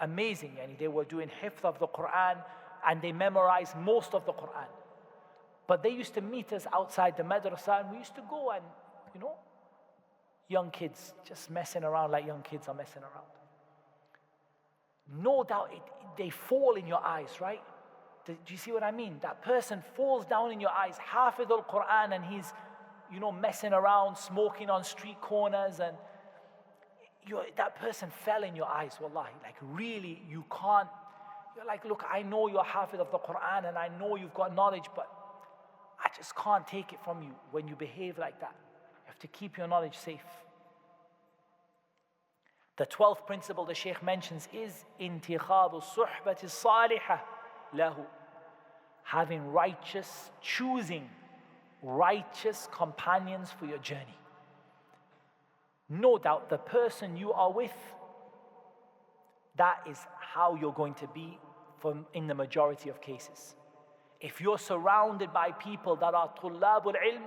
amazing. They were doing hifz of the Quran and they memorized most of the Quran. But they used to meet us outside the madrasa and we used to go and, young kids just messing around like young kids are messing around. No doubt they fall in your eyes, right? Do you see what I mean? That person falls down in your eyes, Hafidh al-Quran, and he's, messing around, smoking on street corners, and that person fell in your eyes, wallahi. Like really, you can't, you're like, look, I know you're Hafidh of the Quran, and I know you've got knowledge, but I just can't take it from you when you behave like that. You have to keep your knowledge safe. The 12th principle the Sheikh mentions is انتخاب الصحبة الصالحة له. Choosing righteous companions for your journey. No doubt the person you are with, that is how you're going to be in the majority of cases. If you're surrounded by people that are طلاب العلم,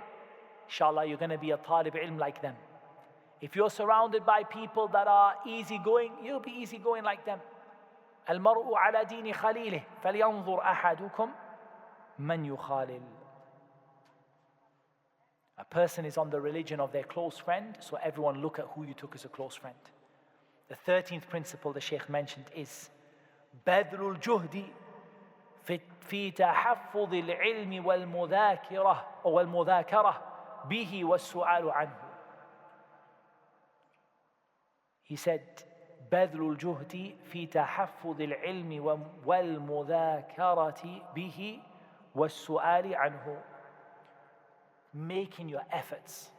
inshallah you're going to be a talib ilm like them. If you're surrounded by people that are easygoing, you'll be easygoing like them. المرء على دين خليله فلينظر أحدكم من يخالل. A person is on the religion of their close friend, so everyone look at who you took as a close friend. The 13th principle the Sheikh mentioned is بذل الجهد في تحفظ العلم والمذاكرة به والسؤال عنه. He said, بذل الجهد في تحفظ العلم والمذاكرة به والسؤال عنه. Making your efforts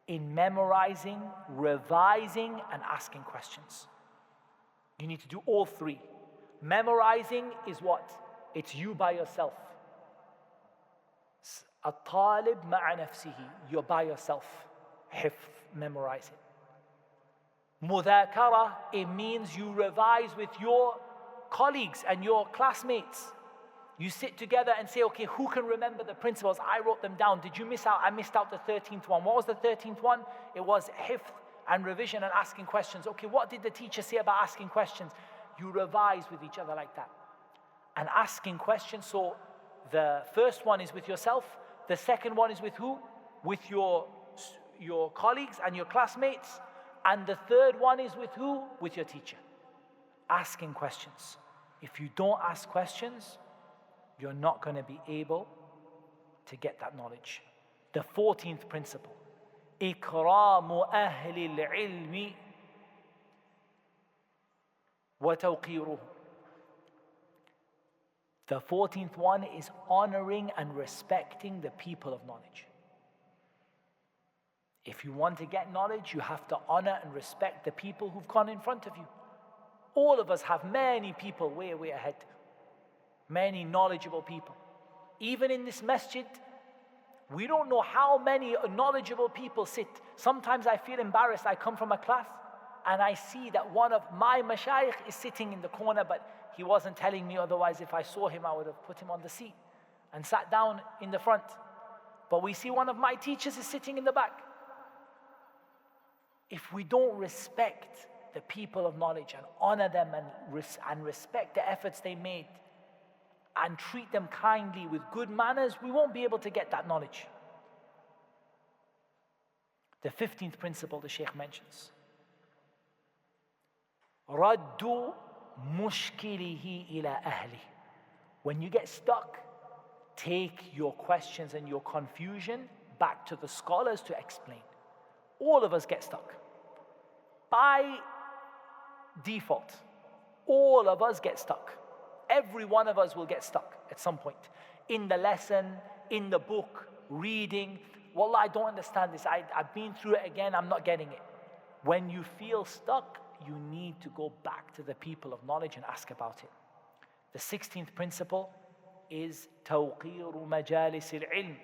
in memorizing, revising, and asking questions. You need to do all three. Memorizing is what? It's you by yourself. الطالب مع نفسه. You're by yourself. حفظ, memorizing. Mudhakara, it means you revise with your colleagues and your classmates. You sit together and say, okay, who can remember the principles? I wrote them down. Did you miss out? I missed out the 13th one. What was the 13th one? It was hifth and revision and asking questions. Okay, what did the teacher say about asking questions? You revise with each other like that. And asking questions, so the first one is with yourself. The second one is with who? With your colleagues and your classmates. And the third one is with who? With your teacher. Asking questions. If you don't ask questions, you're not going to be able to get that knowledge. The 14th principle. إكرام أهل العلم وتوقيره. The 14th one is honoring and respecting the people of knowledge. If you want to get knowledge, you have to honor and respect the people who've gone in front of you. All of us have many people way ahead. Many knowledgeable people. Even in this masjid, we don't know how many knowledgeable people sit. Sometimes I feel embarrassed. I come from a class and I see that one of my mashayikh is sitting in the corner, but he wasn't telling me, otherwise if I saw him, I would have put him on the seat and sat down in the front. But we see one of my teachers is sitting in the back. If we don't respect the people of knowledge and honor them and respect the efforts they made, and treat them kindly with good manners, we won't be able to get that knowledge. The 15th principle the Sheikh mentions. رَدُّ مُشْكِلِهِ إِلَى أَهْلِهِ. When you get stuck, take your questions and your confusion back to the scholars to explain. All of us get stuck. By default, all of us get stuck. Every one of us will get stuck at some point. In the lesson, in the book, reading. Wallah, I don't understand this. I've been through it again, I'm not getting it. When you feel stuck, you need to go back to the people of knowledge and ask about it. The 16th principle is توقير مجالس العلم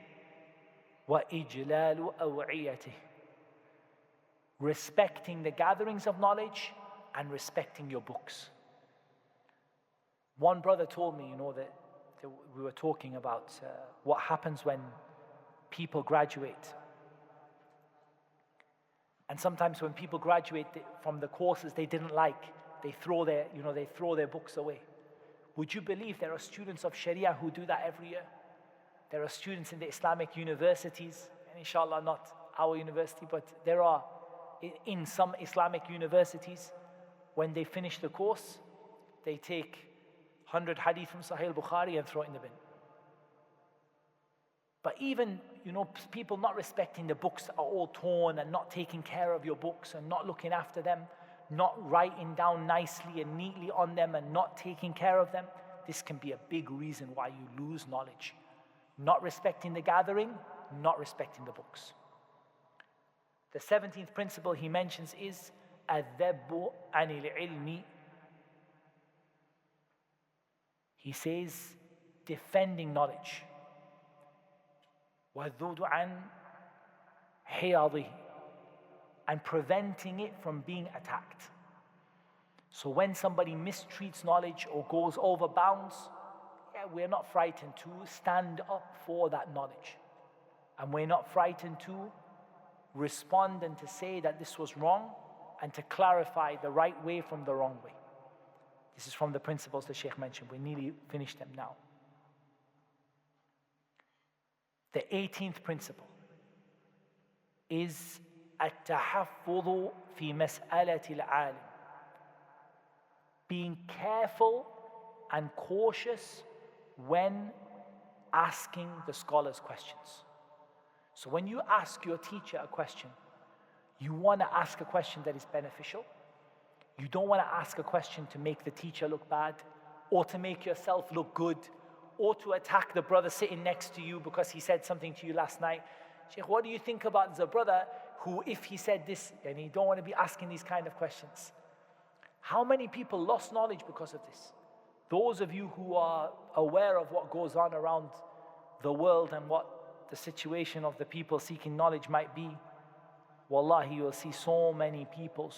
وإجلال أوعيته. Respecting the gatherings of knowledge and respecting your books. One brother told me, that we were talking about what happens when people graduate. And sometimes when people graduate from the courses they didn't like, they throw their books away. Would you believe there are students of Sharia who do that every year? There are students in the Islamic universities, and inshallah not our university, but there are in some Islamic universities, when they finish the course, they take 100 hadith from Sahih al-Bukhari and throw it in the bin. But even, people not respecting the books are all torn and not taking care of your books and not looking after them, not writing down nicely and neatly on them and not taking care of them. This can be a big reason why you lose knowledge. Not respecting the gathering, not respecting the books. The 17th principle he mentions is adab anil ilmi. He says defending knowledge. وَالذُّودُ عَنْ حِيَاضِهِ, and preventing it from being attacked. So when somebody mistreats knowledge or goes over bounds, we're not frightened to stand up for that knowledge. And we're not frightened to respond and to say that this was wrong and to clarify the right way from the wrong way. This is from the principles the Sheikh mentioned. We nearly finished them now. The 18th principle is التحفظ في مسألة العالم. Being careful and cautious when asking the scholars questions. So when you ask your teacher a question, you want to ask a question that is beneficial. You don't want to ask a question to make the teacher look bad, or to make yourself look good, or to attack the brother sitting next to you because he said something to you last night. Sheikh, what do you think about the brother who, if he said this, and you don't want to be asking these kind of questions? How many people lost knowledge because of this? Those of you who are aware of what goes on around the world and what the situation of the people seeking knowledge might be, wallahi, you will see so many people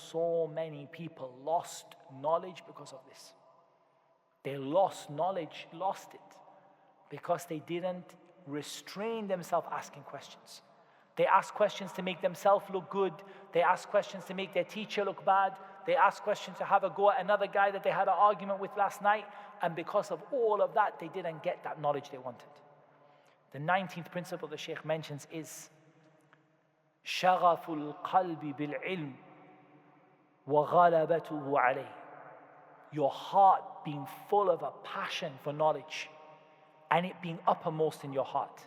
lost knowledge because of this. They lost knowledge, lost it, because they didn't restrain themselves asking questions. They ask questions to make themselves look good. They ask questions to make their teacher look bad. They ask questions to have a go at another guy that they had an argument with last night. And because of all of that, they didn't get that knowledge they wanted. The 19th principle the Sheikh mentions is شغف القلب بالعلم وغلبته عليه. Your heart being full of a passion for knowledge and it being uppermost in your heart.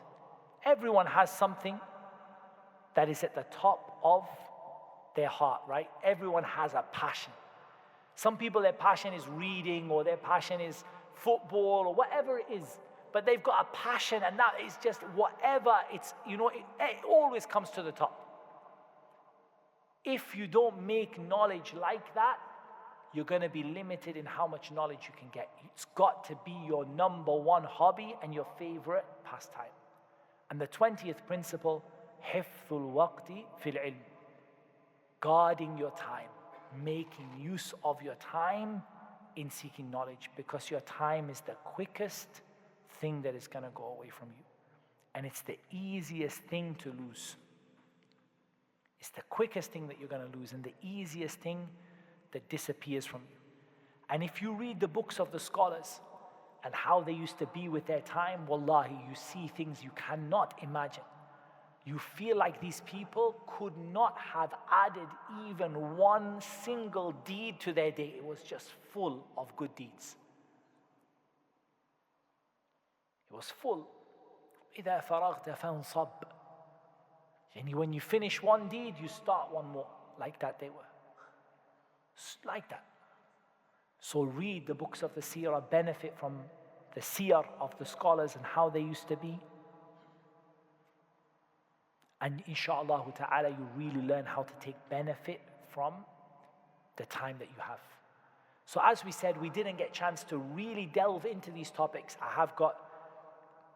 Everyone has something that is at the top of their heart, right? Everyone has a passion. Some people, their passion is reading, or their passion is football, or whatever it is. But they've got a passion, and that is just whatever. It's, it always comes to the top. If you don't make knowledge like that, you're going to be limited in how much knowledge you can get. It's got to be your number one hobby and your favorite pastime. And the 20th principle, حفظ الوقت في العلم. Guarding your time, making use of your time in seeking knowledge, because your time is the quickest thing that is going to go away from you. And it's the easiest thing to lose. It's the quickest thing that you're going to lose and the easiest thing that disappears from you. And if you read the books of the scholars and how they used to be with their time, wallahi, you see things you cannot imagine. You feel like these people could not have added even one single deed to their day. It was just full of good deeds. It was full. إِذَا فَرَغْتَ فَانْصَبْ. And when you finish one deed, you start one more. Like that they were. Like that. So read the books of the seerah, benefit from the seer of the scholars and how they used to be. And inshallah ta'ala, you really learn how to take benefit from the time that you have. So as we said, we didn't get a chance to really delve into these topics. I have got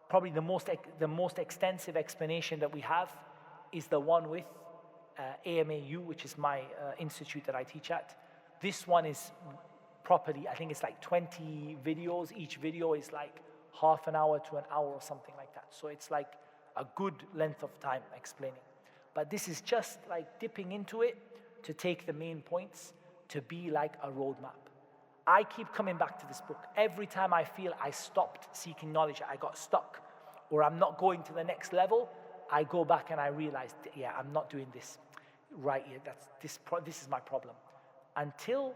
probably the most extensive explanation that we have is the one with AMAU, which is my institute that I teach at. This one is properly. I think it's like 20 videos. Each video is like half an hour to an hour or something like that. So it's like a good length of time explaining. But this is just like dipping into it to take the main points, to be like a roadmap. I keep coming back to this book. Every time I feel I stopped seeking knowledge, I got stuck, or I'm not going to the next level, I go back and I realize, yeah, I'm not doing this right here. This is my problem. Until,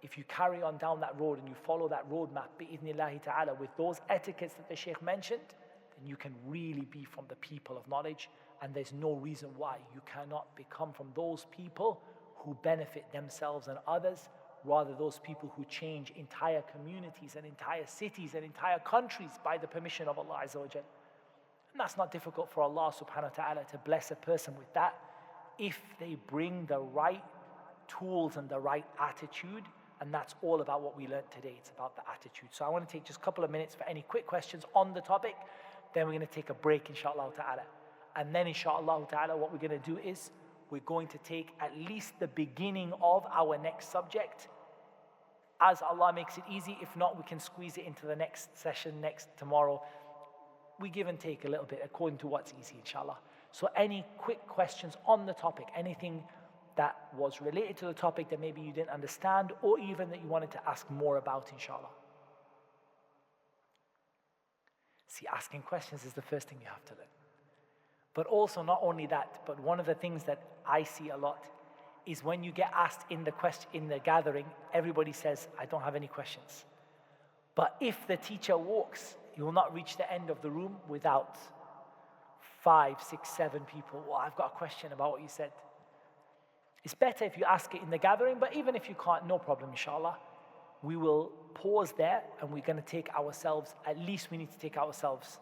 if you carry on down that road and you follow that roadmap, bi'idhnillahi ta'ala, with those etiquettes that the Sheikh mentioned, then you can really be from the people of knowledge, and there's no reason why you cannot become from those people who benefit themselves and others, rather those people who change entire communities and entire cities and entire countries by the permission of Allah Azza wa Jal. And that's not difficult for Allah subhanahu wa ta'ala to bless a person with that if they bring the right tools and the right attitude. And that's all about what we learned today. It's about the attitude. So I want to take just a couple of minutes for any quick questions on the topic. Then we're going to take a break, inshallah ta'ala. And then inshallah ta'ala, what we're going to do is we're going to take at least the beginning of our next subject, as Allah makes it easy. If not, we can squeeze it into the next session, tomorrow. We give and take a little bit according to what's easy, inshallah. So any quick questions on the topic, anything that was related to the topic that maybe you didn't understand, or even that you wanted to ask more about, inshallah. See, asking questions is the first thing you have to learn. But also, not only that, but one of the things that I see a lot is when you get asked in the gathering, everybody says, I don't have any questions. But if the teacher walks, you will not reach the end of the room without 5, 6, 7 people. Well, I've got a question about what you said. It's better if you ask it in the gathering, but even if you can't, no problem, inshallah. We will pause there, and we're going to take ourselves, at least we need to take ourselves,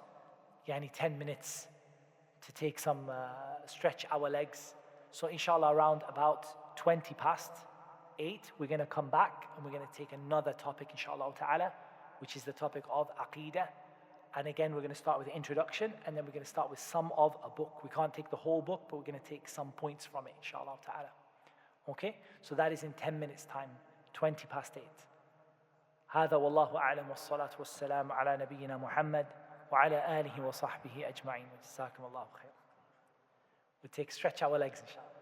10 minutes to take some, stretch our legs. So inshallah, around about 20 past 8, we're going to come back, and we're going to take another topic, inshallah ta'ala, which is the topic of Aqeedah. And again, we're going to start with the introduction, and then we're going to start with some of a book. We can't take the whole book, but we're going to take some points from it, inshallah ta'ala. Okay? So that is in 10 minutes time, 20 past 8. هذا والله أعلم والصلاة والسلام على نبينا محمد وعلى آله وصحبه أجمعين. جزاكم الله خير. We stretch our legs, inshallah.